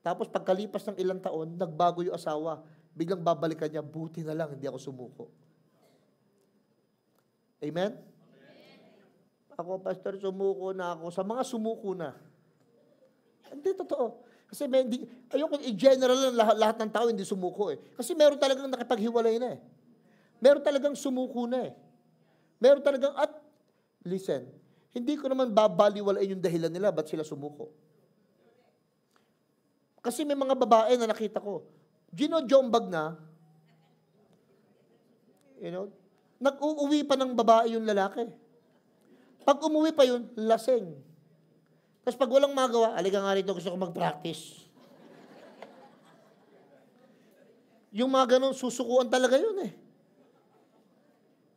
Tapos pagkalipas ng ilang taon, nagbago yung asawa. Biglang babalikan niya, buti na lang, hindi ako sumuko. Amen? Ako, pastor, sumuko na ako. Sa mga sumuko na. Hindi, totoo. Kasi ayoko i-general lahat ng tao hindi sumuko eh. Kasi meron talagang nakipaghiwalay na eh. Meron talagang sumuko na eh. Meron talagang, listen, hindi ko naman babaliwalain yung dahilan nila ba't sila sumuko. Kasi may mga babae na nakita ko, gino-jombag na, nag-uuwi pa ng babae yung lalaki. Pag umuwi pa yun, laseng. Tapos pag walang magawa, alika nga rito, gusto ko mag-practice. Yung mga ganun, susukuan talaga yun eh.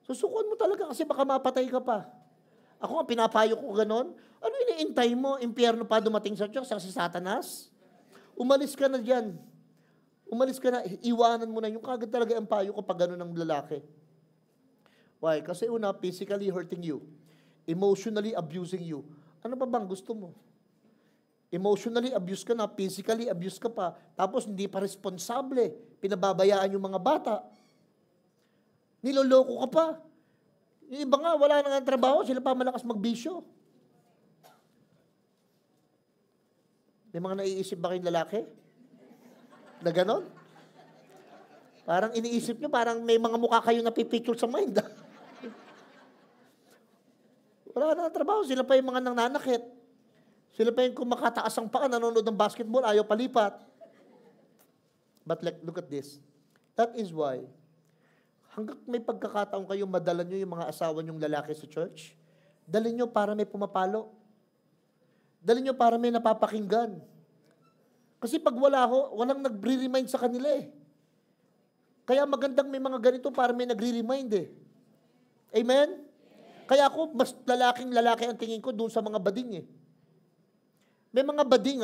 Susukuan mo talaga kasi baka mapatay ka pa. Ako nga, pinapayo ko ganun. Ano iniintay mo? Impyerno pa dumating sa Diyos, si Satanas? Umalis ka na dyan. Umalis ka na, iwanan mo na. Yung kagad talaga ang payo ko pag gano'n ng lalaki. Why? Kasi una, physically hurting you. Emotionally abusing you. Ano ba bang gusto mo? Emotionally abuse ka na, physically abuse ka pa, tapos hindi pa responsable. Pinababayaan yung mga bata. Niloloko ka pa. Yung iba nga, wala na nga trabaho, sila pa malakas magbisyo. May mga naiisip ba kayong lalaki? Na ganon? Parang iniisip nyo, parang may mga mukha kayo napipicture sa mind. Wala na trabaho, sila pa yung mga nananakit. Sila pa yung kumakataas ang paa, nanonood ng basketball, ayaw palipat. But look at this. That is why, hanggang may pagkakataon kayo, madala nyo yung mga asawa nyong lalaki sa church, dalhin nyo para may pumapalo. Dalhin nyo para may napapakinggan. Kasi pag walang nagre-remind sa kanila eh. Kaya magandang may mga ganito para may nagre-remind eh. Amen? Kaya ako, mas lalaki ang tingin ko doon sa mga bading eh. May mga bading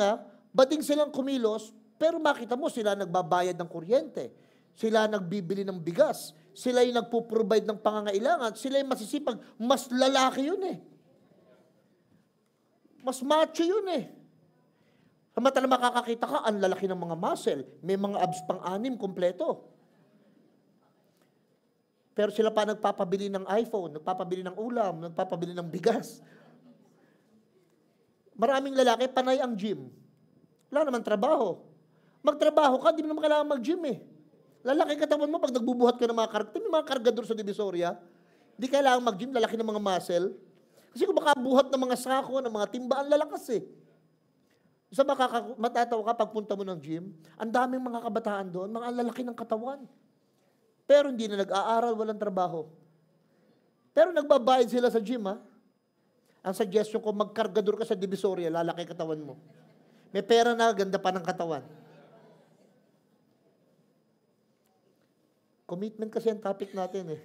bading silang kumilos, pero makita mo, sila nagbabayad ng kuryente. Sila nagbibili ng bigas. Sila yung nagpo-provide ng pangangailangan. Sila yung masisipag. Mas lalaki yun eh. Mas macho yun eh. Sa mata na makakakita ka, ang lalaki ng mga muscle. May mga abs pang-anim, kompleto. Pero sila pa nagpapabili ng iPhone, nagpapabili ng ulam, nagpapabili ng bigas. Maraming lalaki, panay ang gym. Wala naman trabaho. Magtrabaho ka, di mo naman kailangan mag-gym eh. Lalaki katawan mo pag nagbubuhat ka ng mga karga. May mga kargador sa Divisoria, di kailangan mag-gym, lalaki ng mga muscle. Kasi kung makabuhat ng mga sako, ng mga timba, ang lalakas eh. Isa matatawa ka pagpunta mo ng gym, ang daming mga kabataan doon, mga lalaki ng katawan. Pero hindi na nag-aaral, walang trabaho. Pero nagbabayad sila sa gym, ha? Ang suggestion ko, magkargador ka sa Divisoria, lalaki katawan mo. May pera na, ganda pa ng katawan. Commitment kasi ang topic natin eh.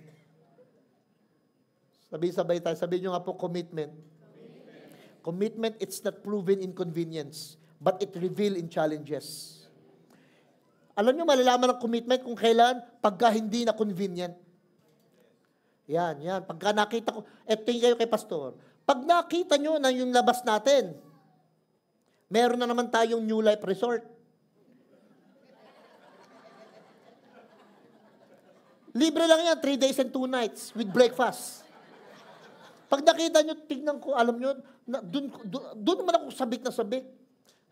Sabay-sabay tayo. Sabihin nyo nga po, commitment. Commitment, it's not proven in convenience, but it reveal in challenges. Alam nyo, malalaman ng commitment kung kailan, pagka hindi na convenient. Yan. Pagka nakita ko, tingin kayo kay pastor, pag nakita nyo na yung labas natin, meron na naman tayong New Life Resort. Libre lang yan, 3 days and 2 nights with breakfast. Pag nakita nyo, tignan ko, alam nyo, doon naman ako sabik na sabik.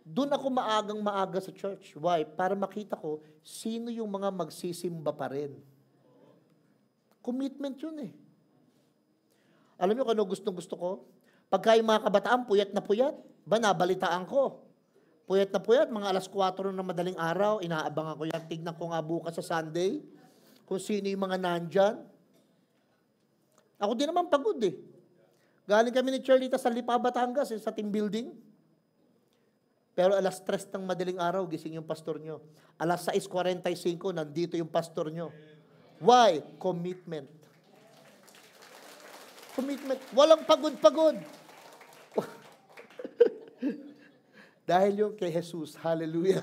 Doon ako maaga sa church. Why? Para makita ko, sino yung mga magsisimba pa rin. Commitment yun eh. Alam nyo kung ano gusto ko? Pagka yung mga kabataan, puyat na puyat, nabalitaan ko. Puyat na puyat, mga alas 4 ng madaling araw, inaabangan ko yan. Tignan ko nga bukas sa Sunday, kung sino yung mga nandyan. Ako din naman pagod eh. Galing kami ni Charlita sa Lipa, Batangas, sa team building. Pero alas 3 ng madaling araw, gising yung pastor nyo. Alas 6:45, nandito yung pastor nyo. Why? Commitment. Commitment. Walang pagod-pagod. Dahil yung kay Jesus. Hallelujah.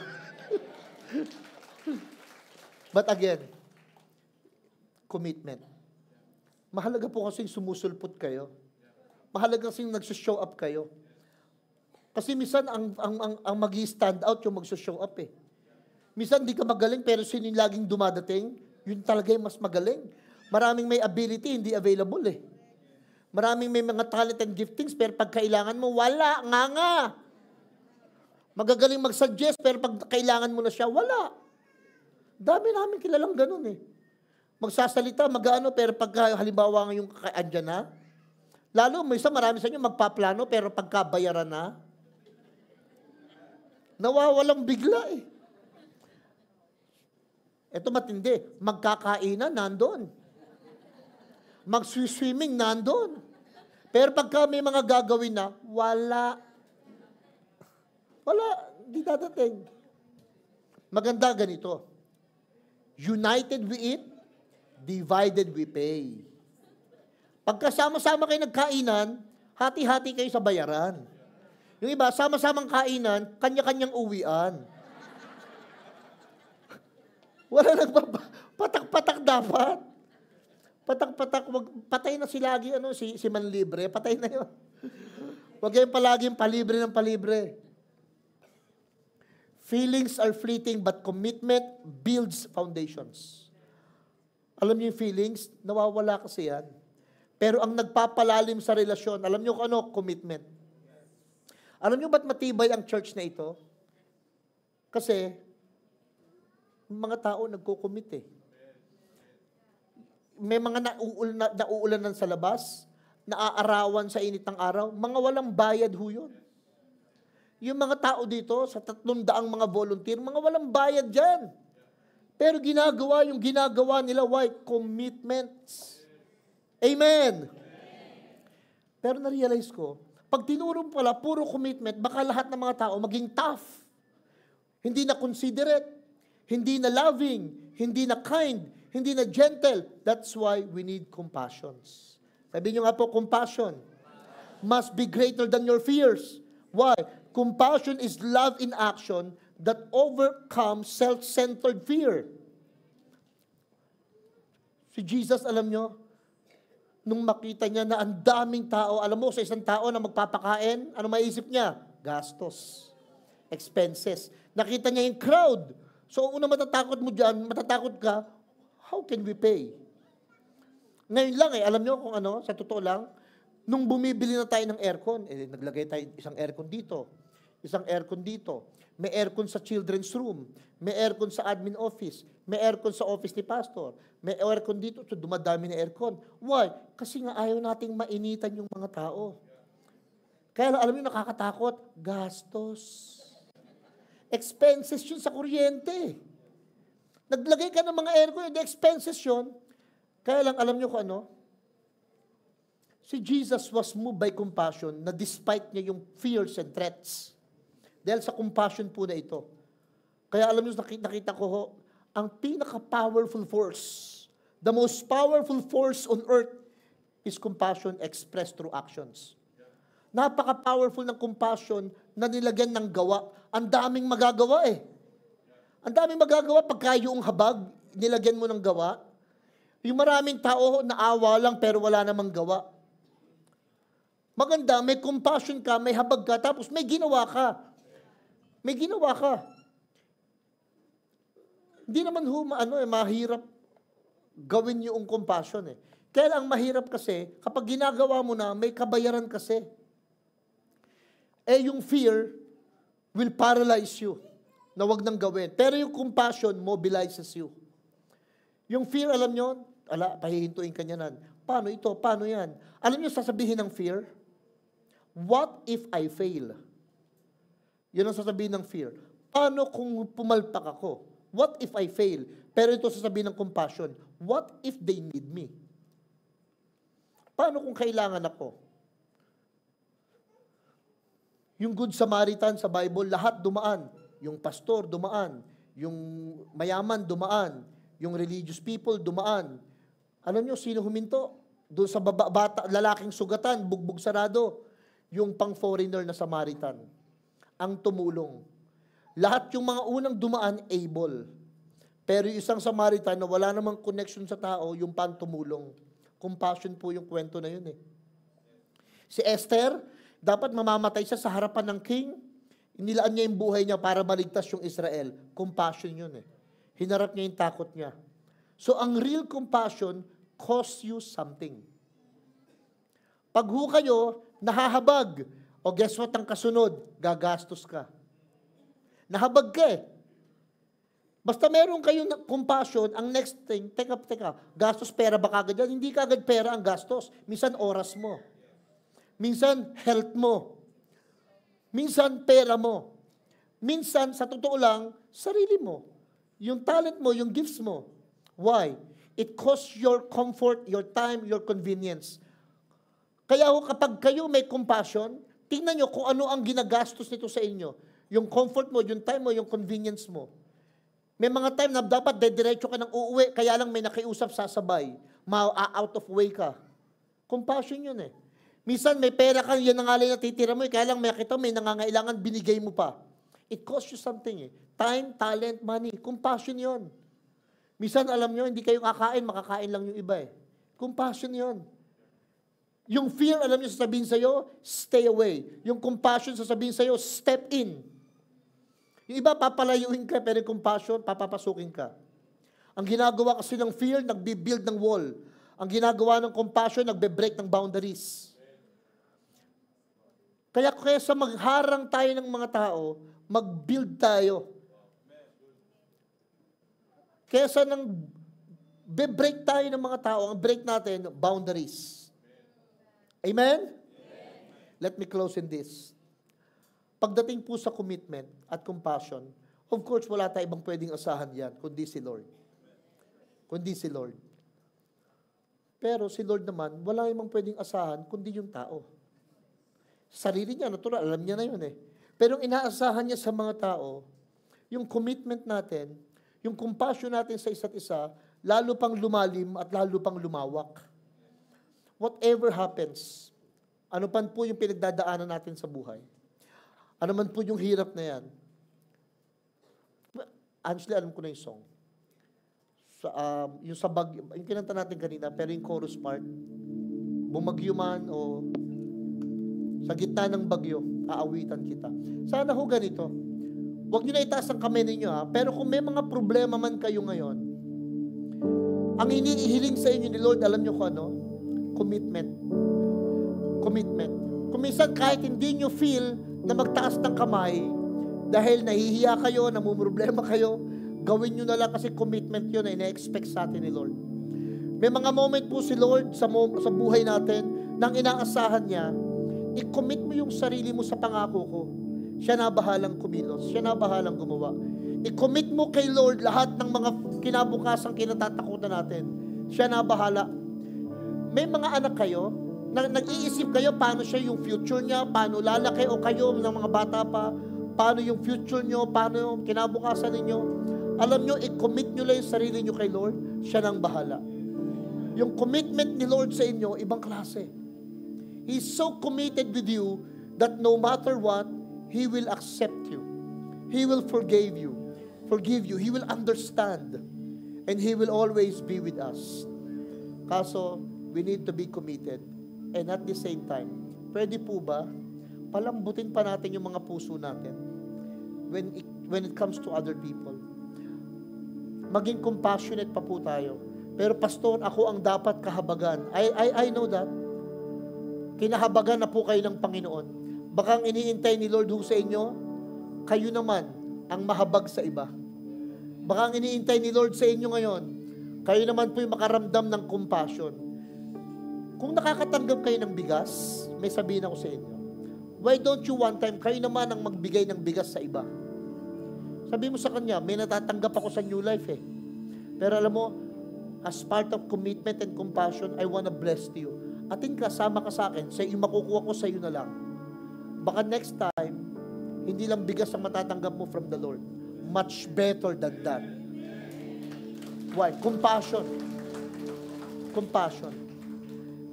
But again, commitment. Mahalaga po kasi sumusulpot kayo. Mahalaga kasi nagsushow up kayo. Kasi minsan ang magi-stand out yung magsushow up eh. Minsan di ka magaling pero sino yung laging dumadating, yun talaga yung mas magaling. Maraming may ability, hindi available eh. Maraming may mga talent and giftings pero pag kailangan mo, wala, nga. Magagaling mag-suggest pero pag kailangan mo na siya, wala. Dami namin kilalang ganun eh. Magsasalita, mag-ano, pero pag halimbawa yung andyan na, lalo, minsan marami sa inyo magpaplano pero pagkabayaran na, nawawalang bigla eh. Ito matindi. Magkakainan, nandun. Mag-swimming, nandun. Pero pagka may mga gagawin na, wala. Wala. Di dadating. Maganda ganito. United we eat, divided we pay. Pagkasama-sama kayo nagkainan, hati-hati kayo sa bayaran. Yung iba, sama-samang kainan, kanya-kanyang uwian. Wala patak-patak dapat. Patak-patak, patay na si lagi, si Manlibre, patay na yun. Huwag kayong palaging palibre ng palibre. Feelings are fleeting, but commitment builds foundations. Alam niyo yung feelings, nawawala kasi yan. Pero ang nagpapalalim sa relasyon, alam niyo kung ano? Commitment. Alam niyo ba't matibay ang church na ito? Kasi, mga tao nagko-commit eh. May mga nauulanan sa labas, naaarawan sa init ng araw, mga walang bayad ho yun. Yung mga tao dito, sa 300 mga volunteer, mga walang bayad dyan. Pero yung ginagawa nila, why? Commitments. Amen. Pero na-realize ko, pag tinuro pala, puro commitment, baka lahat ng mga tao maging tough. Hindi na considerate, hindi na loving, hindi na kind, hindi na gentle. That's why we need compassions. Sabi nyo nga po, compassion must be greater than your fears. Why? Compassion is love in action that overcomes self-centered fear. Si Jesus, alam nyo, nung makita niya na ang daming tao, alam mo, sa isang tao na magpapakain, ano maisip niya? Gastos. Expenses. Nakita niya yung crowd. So, una matatakot mo dyan, matatakot ka, how can we pay? Ngayon lang alam nyo kung ano, sa totoo lang, nung bumibili na tayo ng aircon, naglagay tayo isang aircon dito, isang aircon dito, may aircon sa children's room, may aircon sa admin office, may aircon sa office ni pastor, may aircon dito, so dumadami na aircon. Why? Kasi nga ayaw nating mainitan yung mga tao. Kaya alam niyo, nakakatakot, gastos. Expenses yun sa kuryente. Naglagay ka ng mga aircon, the expenses yun. Kaya lang, alam niyo kung ano? Si Jesus was moved by compassion na despite niya yung fears and threats. Dahil sa compassion po na ito. Kaya alam niyo, nakita ko ho, ang pinaka-powerful force, the most powerful force on earth is compassion expressed through actions. Napaka-powerful ng compassion na nilagyan ng gawa. Ang daming magagawa Ang daming magagawa pagka yung habag, nilagyan mo ng gawa. Yung maraming tao naawa lang pero wala namang gawa. Maganda, may compassion ka, may habag ka, tapos may ginawa ka. May ginawa ka. Hindi naman mahirap gawin yung compassion Kaya lang mahirap kasi, kapag ginagawa mo na, may kabayaran kasi. Yung fear will paralyze you na wag nang gawin. Pero yung compassion mobilizes you. Yung fear, alam nyo, pahihintuin ka niyanan. Paano ito? Paano yan? Alam nyo, sasabihin ng fear, what if I fail? Yun ang sasabihin ng fear. Paano kung pumalpak ako? What if I fail? Pero ito sasabihin ng compassion, what if they need me? Paano kung kailangan ako? Yung Good Samaritan sa Bible, lahat dumaan. Yung pastor dumaan. Yung mayaman dumaan. Yung religious people dumaan. Alam nyo, sino huminto? Doon sa lalaking sugatan, bugbog sarado. Yung pang-foreigner na Samaritan. Ang tumulong. Lahat yung mga unang dumaan, able. Pero yung isang Samaritan na wala namang connection sa tao, yung pang-tumulong. Compassion po yung kwento na yun Si Esther, dapat mamamatay siya sa harapan ng king. Inilaan niya yung buhay niya para maligtas yung Israel. Compassion yun Hinarap niya yung takot niya. So, ang real compassion costs you something. Pag kayo, nahahabag. O guess what ang kasunod? Gagastos ka. Nahabag ka Basta meron kayong compassion, ang next thing, teka, gastos pera ba kagad yan? Hindi kagad pera ang gastos. Minsan oras mo. Minsan health mo. Minsan pera mo. Minsan, sa totoo lang, sarili mo. Yung talent mo, yung gifts mo. Why? It costs your comfort, your time, your convenience. Kaya kapag kayo may compassion, tingnan nyo kung ano ang ginagastos nito sa inyo. Yung comfort mo, yung time mo, yung convenience mo. May mga time na dapat dediretso ka ng uuwi, kaya lang may nakiusap sasabay. Out of way ka. Compassion yun Minsan may pera ka, yan ang alay na titira mo kaya lang may nakita, may nangangailangan, binigay mo pa. It costs you something Time, talent, money. Compassion yun. Minsan alam nyo, hindi kayo kakain, makakain lang yung iba Compassion yun. Yung fear, alam nyo, sasabihin sa'yo, stay away. Yung compassion, sasabihin sa'yo, step in. Yung iba, papalayuin ka, pero yung compassion, papapasukin ka. Ang ginagawa kasi ng fear, nagbi-build ng wall. Ang ginagawa ng compassion, nagbe-break ng boundaries. Kaya sa magharang tayo ng mga tao, mag-build tayo. Kesa nang be-break tayo ng mga tao, ang break natin, boundaries. Amen? Let me close in this. Pagdating po sa commitment at compassion, of course, wala tayong ibang pwedeng asahan yan, kundi si Lord. Kundi si Lord. Pero si Lord naman, wala ibang pwedeng asahan, kundi yung tao. Sarili niya, natural, alam niya na yun Pero inaasahan niya sa mga tao, yung commitment natin, yung compassion natin sa isa't isa, lalo pang lumalim at lalo pang lumawak. Whatever happens, ano pa po yung pinagdadaanan natin sa buhay. Ano man po yung hirap na yan. Honestly, alam ko na yung song. Yung sa bagyo, yung kinanta natin kanina, pero yung chorus part, bumagyo man o sa gitna ng bagyo, aawitan kita. Sana ho ganito. Huwag nyo na itaas ang kamay ninyo ha, pero kung may mga problema man kayo ngayon, ang hinihiling sa inyo ni Lord, alam nyo kung ano? Commitment. Commitment. Kung minsan kahit hindi nyo feel na magtaas ng kamay, dahil nahihiya kayo, namumroblema kayo, gawin nyo na lang kasi commitment yun na ina-expect sa atin ni Lord. May mga moment po si Lord sa buhay natin nang inaasahan niya, i-commit mo yung sarili mo sa pangako ko. Siya na bahalang kumilos. Siya na bahalang gumawa. I-commit mo kay Lord lahat ng mga kinabukasang kinatatakutan natin. Siya na bahala. May mga anak kayo, nag-iisip kayo paano siya yung future niya, paano lalaki o kayo ng mga bata pa, paano yung future nyo, paano yung kinabukasan ninyo. Alam nyo, i-commit nyo lang yung sarili nyo kay Lord, siya nang bahala. Yung commitment ni Lord sa inyo, ibang klase. He's so committed with you that no matter what, He will accept you. He will forgive you. He will understand. And He will always be with us. Kaso, we need to be committed. And at the same time, pwede po ba, palambutin pa natin yung mga puso natin when it comes to other people. Maging compassionate pa po tayo. Pero pastor, ako ang dapat kahabagan. I know that. Kinahabagan na po kayo ng Panginoon. Baka ang iniintay ni Lord sa inyo, kayo naman ang mahabag sa iba. Baka ang iniintay ni Lord sa inyo ngayon, kayo naman po yung makaramdam ng compassion. Kung nakakatanggap kayo ng bigas, may sabihin ako sa inyo, why don't you one time, kayo naman ang magbigay ng bigas sa iba? Sabi mo sa kanya, may natatanggap ako sa New Life eh. Pero alam mo, as part of commitment and compassion, I wanna bless you. Atin ka, sama ka sa akin, sa yung makukuha ko sa iyo na lang. Baka next time, hindi lang bigas ang matatanggap mo from the Lord. Much better than that. Why? Compassion. Compassion.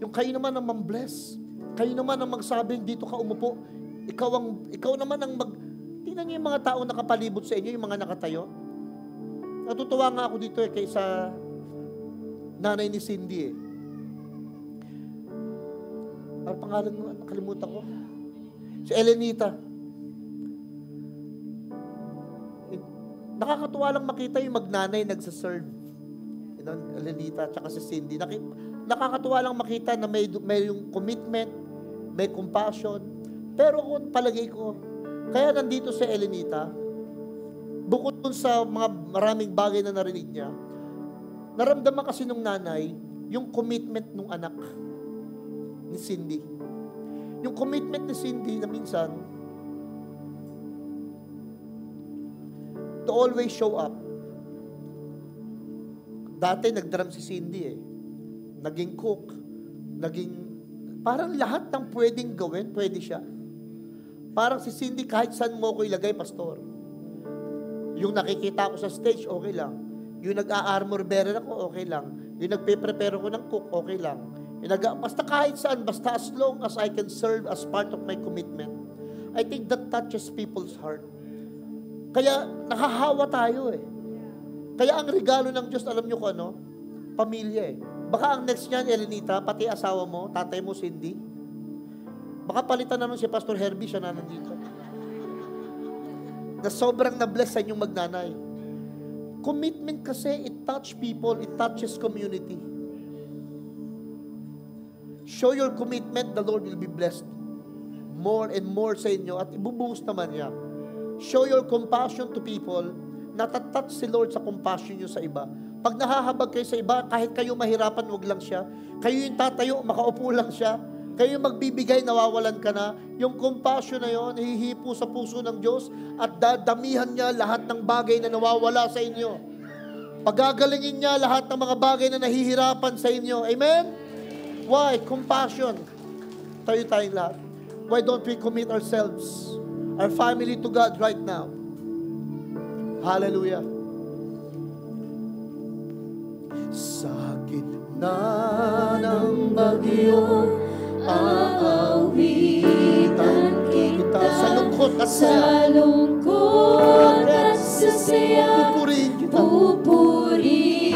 Yung kayo naman ang mambless. Kayo naman ang magsabing, dito ka umupo. Ikaw naman ang tingnan niyo yung mga taong nakapalibot sa inyo, yung mga nakatayo. Natutuwa nga ako dito kaysa nanay ni Cindy Ano pangalan mo? Nakalimutan ko. Si Elenita. Nakakatuwa lang makita yung magnanay nagsaserve. Elenita at saka si Cindy. Nakakatuwa lang makita na may yung commitment, may compassion. Pero kung palagay ko, kaya nandito si Elenita, bukod dun sa mga maraming bagay na narinig niya, naramdaman kasi nung nanay, yung commitment nung anak ni Cindy. Yung commitment ni Cindy na minsan, to always show up. Dati nagdrum si Cindy naging cook, parang lahat ng pwedeng gawin, pwede siya. Parang si Cindy, kahit saan mo ko ilagay, pastor. Yung nakikita ko sa stage, okay lang. Yung nag-a-armor bearer ako, okay lang. Yung nagpe-prepare ko ng cook, okay lang. Basta kahit saan, basta as long as I can serve as part of my commitment, I think that touches people's heart. Kaya nakahawa tayo Kaya ang regalo ng Diyos, alam nyo ko ano? Pamilya Baka ang next niyan, Elenita, pati asawa mo, tatay mo, Cindy. Baka palitan na nun si Pastor Herbie, siya na nandito. Na sobrang na-bless sa inyong magnanay. Commitment kasi, it touch people, it touches community. Show your commitment, the Lord will be blessed more and more sa inyo at ibubuhos naman niya. Show your compassion to people, natatouch si Lord sa compassion nyo sa iba. Pag nahahabag kayo sa iba, kahit kayo mahirapan, wag lang siya. Kayo yung tatayo, makaupo lang siya. Kayo yung magbibigay, nawawalan ka na. Yung compassion na yon, hihipo sa puso ng Diyos at dadamihan niya lahat ng bagay na nawawala sa inyo. Pagagalingin niya lahat ng mga bagay na nahihirapan sa inyo. Amen? Why? Compassion. Tayo tayong lahat. Why don't we commit ourselves, our family to God right now? Hallelujah. Sa gitna ng bagyo, aawitan kita. Sa lungkot at at saya. Sa lungkot at sa saya, Pupurihin kita. pupurihin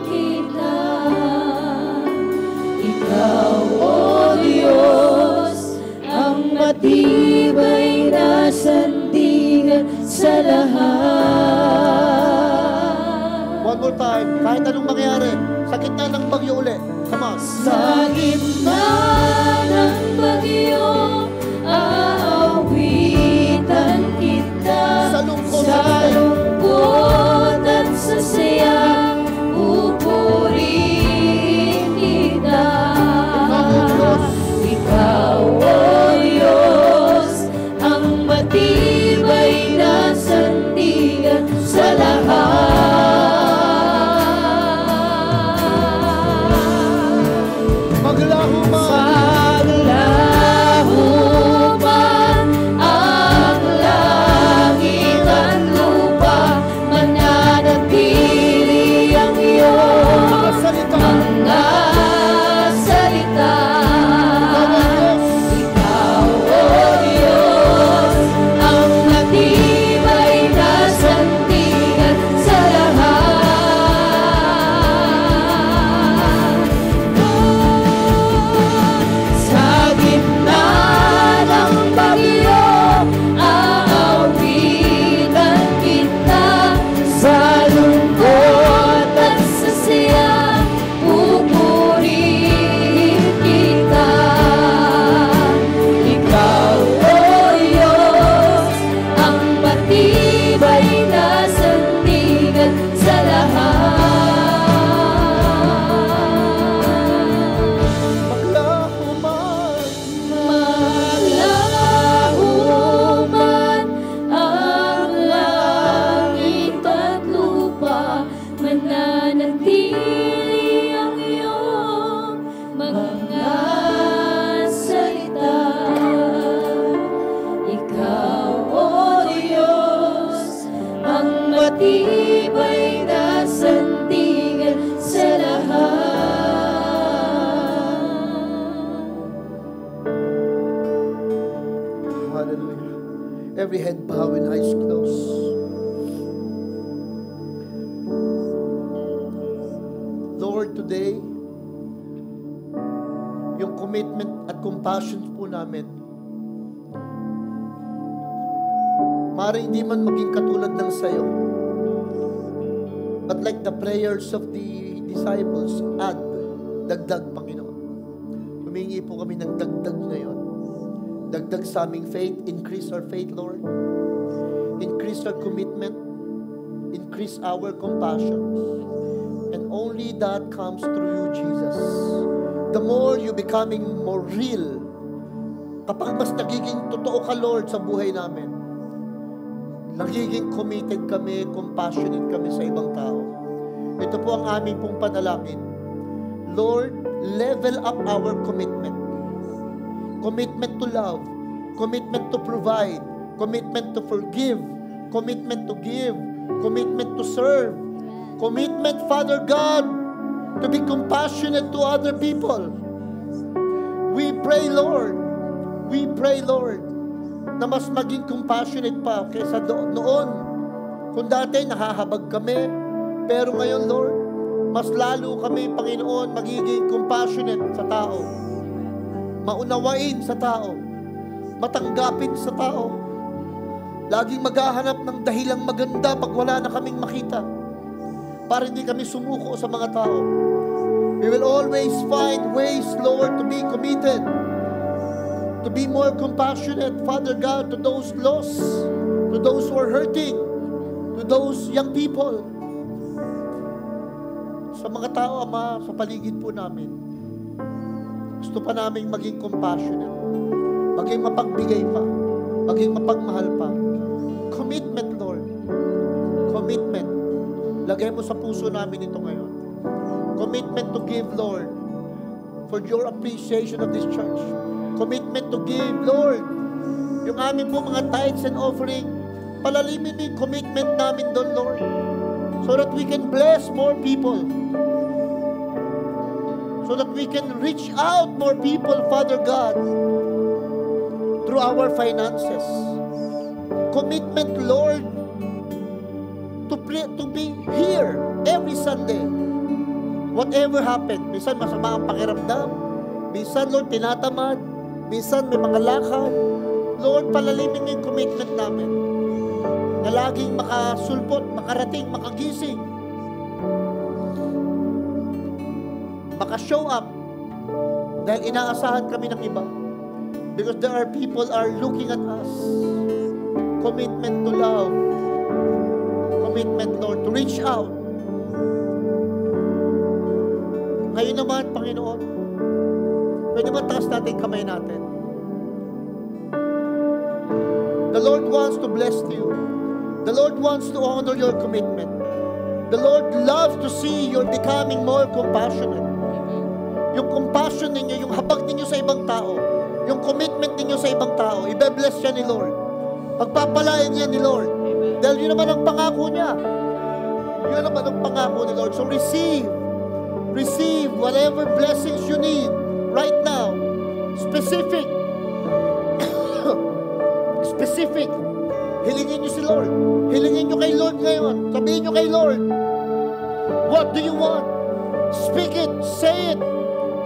kita. Ikaw, O Diyos, ang matibay na sandigan sa lahat. One more time, kahit anong mangyari, sa gitna ng bagyo uli. Come on. Sa gitna ng bagyo, aawitan kita. Sa lungkot Sa at lungkot at sa saya, pupurihin kita. Ikaw, O Diyos, ang matibay na sandigan sa lahat. maglaho man. Maglaho man ang langit at lupa, mananatili ang iyong Mga salita. mga salita. Ikaw, O Diyos, ang matibay na sandigan sa lahat. Sa gitna ng bagyo, aawitan kita. Sa lungkot at sa saya, pupurihin kita. Ikaw, O Diyos, ang matibay na sandigan sa lahat. Maglaho man. Maglaho man ang langit at lupa, mananatili ang iyong mga salita. Ikaw, O Diyos, ang matibay na sandigan sa lahat. Hallelujah. Every head bow and eyes closed. Lord, today, yung commitment at compassion po namin, maaaring hindi man maging katulad ng sayo, but like the prayers of the disciples, add, dagdag, Panginoon. Humingi po kami ng dagdag ngayon. Dagdag sa aming faith. Increase our faith, Lord. Increase our commitment. Increase our compassion. And only that comes through you, Jesus. The more you becoming more real, kapag mas nagiging totoo ka, Lord, sa buhay namin, nagiging committed kami, compassionate kami sa ibang tao. Ito po ang aming pong panalangin. Lord, level up our commitment. Commitment to love, commitment to provide, commitment to forgive, commitment to give, commitment to serve, commitment, Father God, to be compassionate to other people. We pray, Lord, na mas maging compassionate pa kaysa noon. Kung dati nahahabag kami, pero ngayon, Lord, mas lalo kami, Panginoon, magiging compassionate sa tao. Maunawain sa tao, matanggapin sa tao, laging maghahanap ng dahilang maganda pag wala na kaming makita, para hindi kami sumuko sa mga tao. We will always find ways, Lord, to be committed, to be more compassionate, Father God, to those lost, to those who are hurting, to those young people, sa mga tao, Ama, sa paligid po namin. Gusto pa namin maging compassionate, maging mapagbigay pa, maging mapagmahal pa. Commitment, Lord. Commitment. Lagay mo sa puso namin ito ngayon. Commitment to give, Lord, for your appreciation of this church. Commitment to give, Lord, yung amin po mga tithes and offering, palalimin mo yung commitment namin doon, Lord, so that we can bless more people, so that we can reach out more people, Father God, through our finances, commitment, Lord, to be here every Sunday. Whatever happened, minsan masama ang pakiramdam, minsan, Lord, tinatamad, minsan may mga lakad. Lord, palalimin niyo yung commitment namin na laging makasulpot, makarating, makagising, maka-show up dahil inaasahan kami ng iba. Because there are people are looking at us. Commitment to love. Commitment, Lord, to reach out. Ngayon naman, Panginoon, pwede ba taas natin kamay natin? The Lord wants to bless you. The Lord wants to honor your commitment. The Lord loves to see you're becoming more compassionate. Yung compassion ninyo, yung habag ninyo sa ibang tao, yung commitment ninyo sa ibang tao, ibe-bless siya ni Lord. Pagpapalain niya ni Lord. Dahil yun naman ang pangako niya. Yun naman ang pangako ni Lord. So receive whatever blessings you need right now. Specific. Specific. Hilingin niyo si Lord. Hilingin niyo kay Lord ngayon. Sabihin niyo kay Lord, what do you want? Speak it. Say it.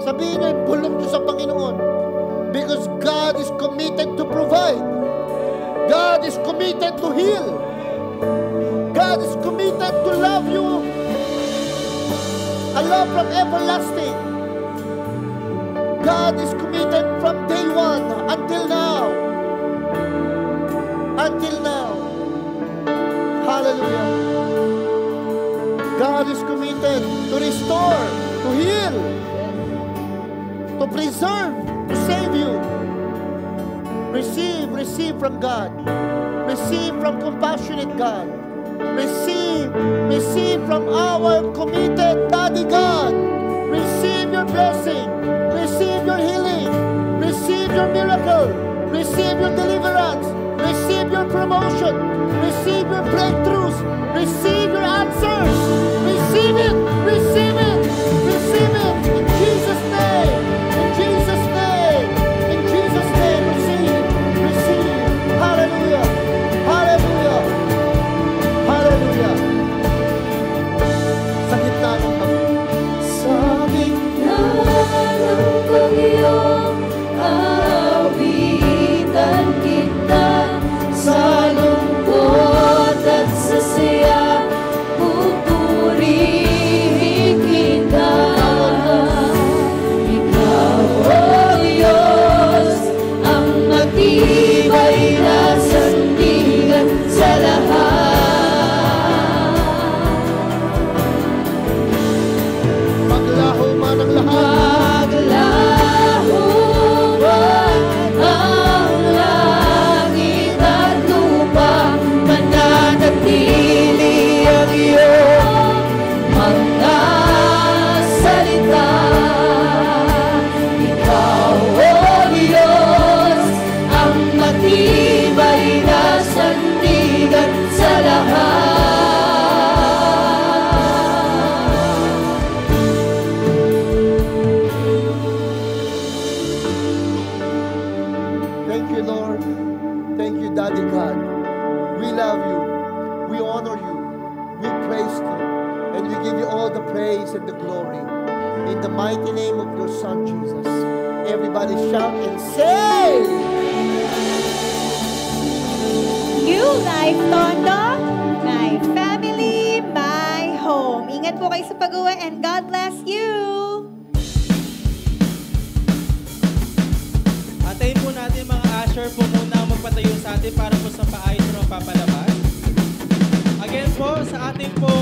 Sabihin niyo, bulong niyo sa Panginoon. Because God is committed to provide. God is committed to heal. God is committed to love you. A love from everlasting. God is committed from day one until now. Until now. Hallelujah. God is committed to restore, to heal, to preserve, to save you. Receive from God. Receive from compassionate God. Receive from our committed Daddy God. Receive your blessing. Receive your healing. Receive your miracle. Receive your deliverance. Receive your promotion. Receive your breakthroughs. Receive your answers. Receive it. Receive it. Receive it. In Jesus' name. In Jesus' name. In Jesus' name. Receive. Receive. Hallelujah. Hallelujah. Hallelujah. Sa gitna ng Sa gitna ng bagyong awitan kita, sa lungkot at sa saya, pupurihin kita. Ikaw, O Diyos, ang matibay na sandigan sa lahat. maglaho man ang lahat. Maglaho man ang langit at lupa, mananatili ang iyong mga salita. Ikaw, O Diyos, ang matibay na sandigan sa lahat. Thank you, Lord. Thank you, Daddy God. We love you. We honor you. We praise you. And we give you all the praise and the glory. In the mighty name of your Son, Jesus. Everybody shout and say, New Life Tondo, my family, my home. Ingat po kayo sa pag-uwi and God bless you! Antayin po natin mga usher po muna ang magpatayo sa atin para po sa paayos na papalabas. Again po, sa ating po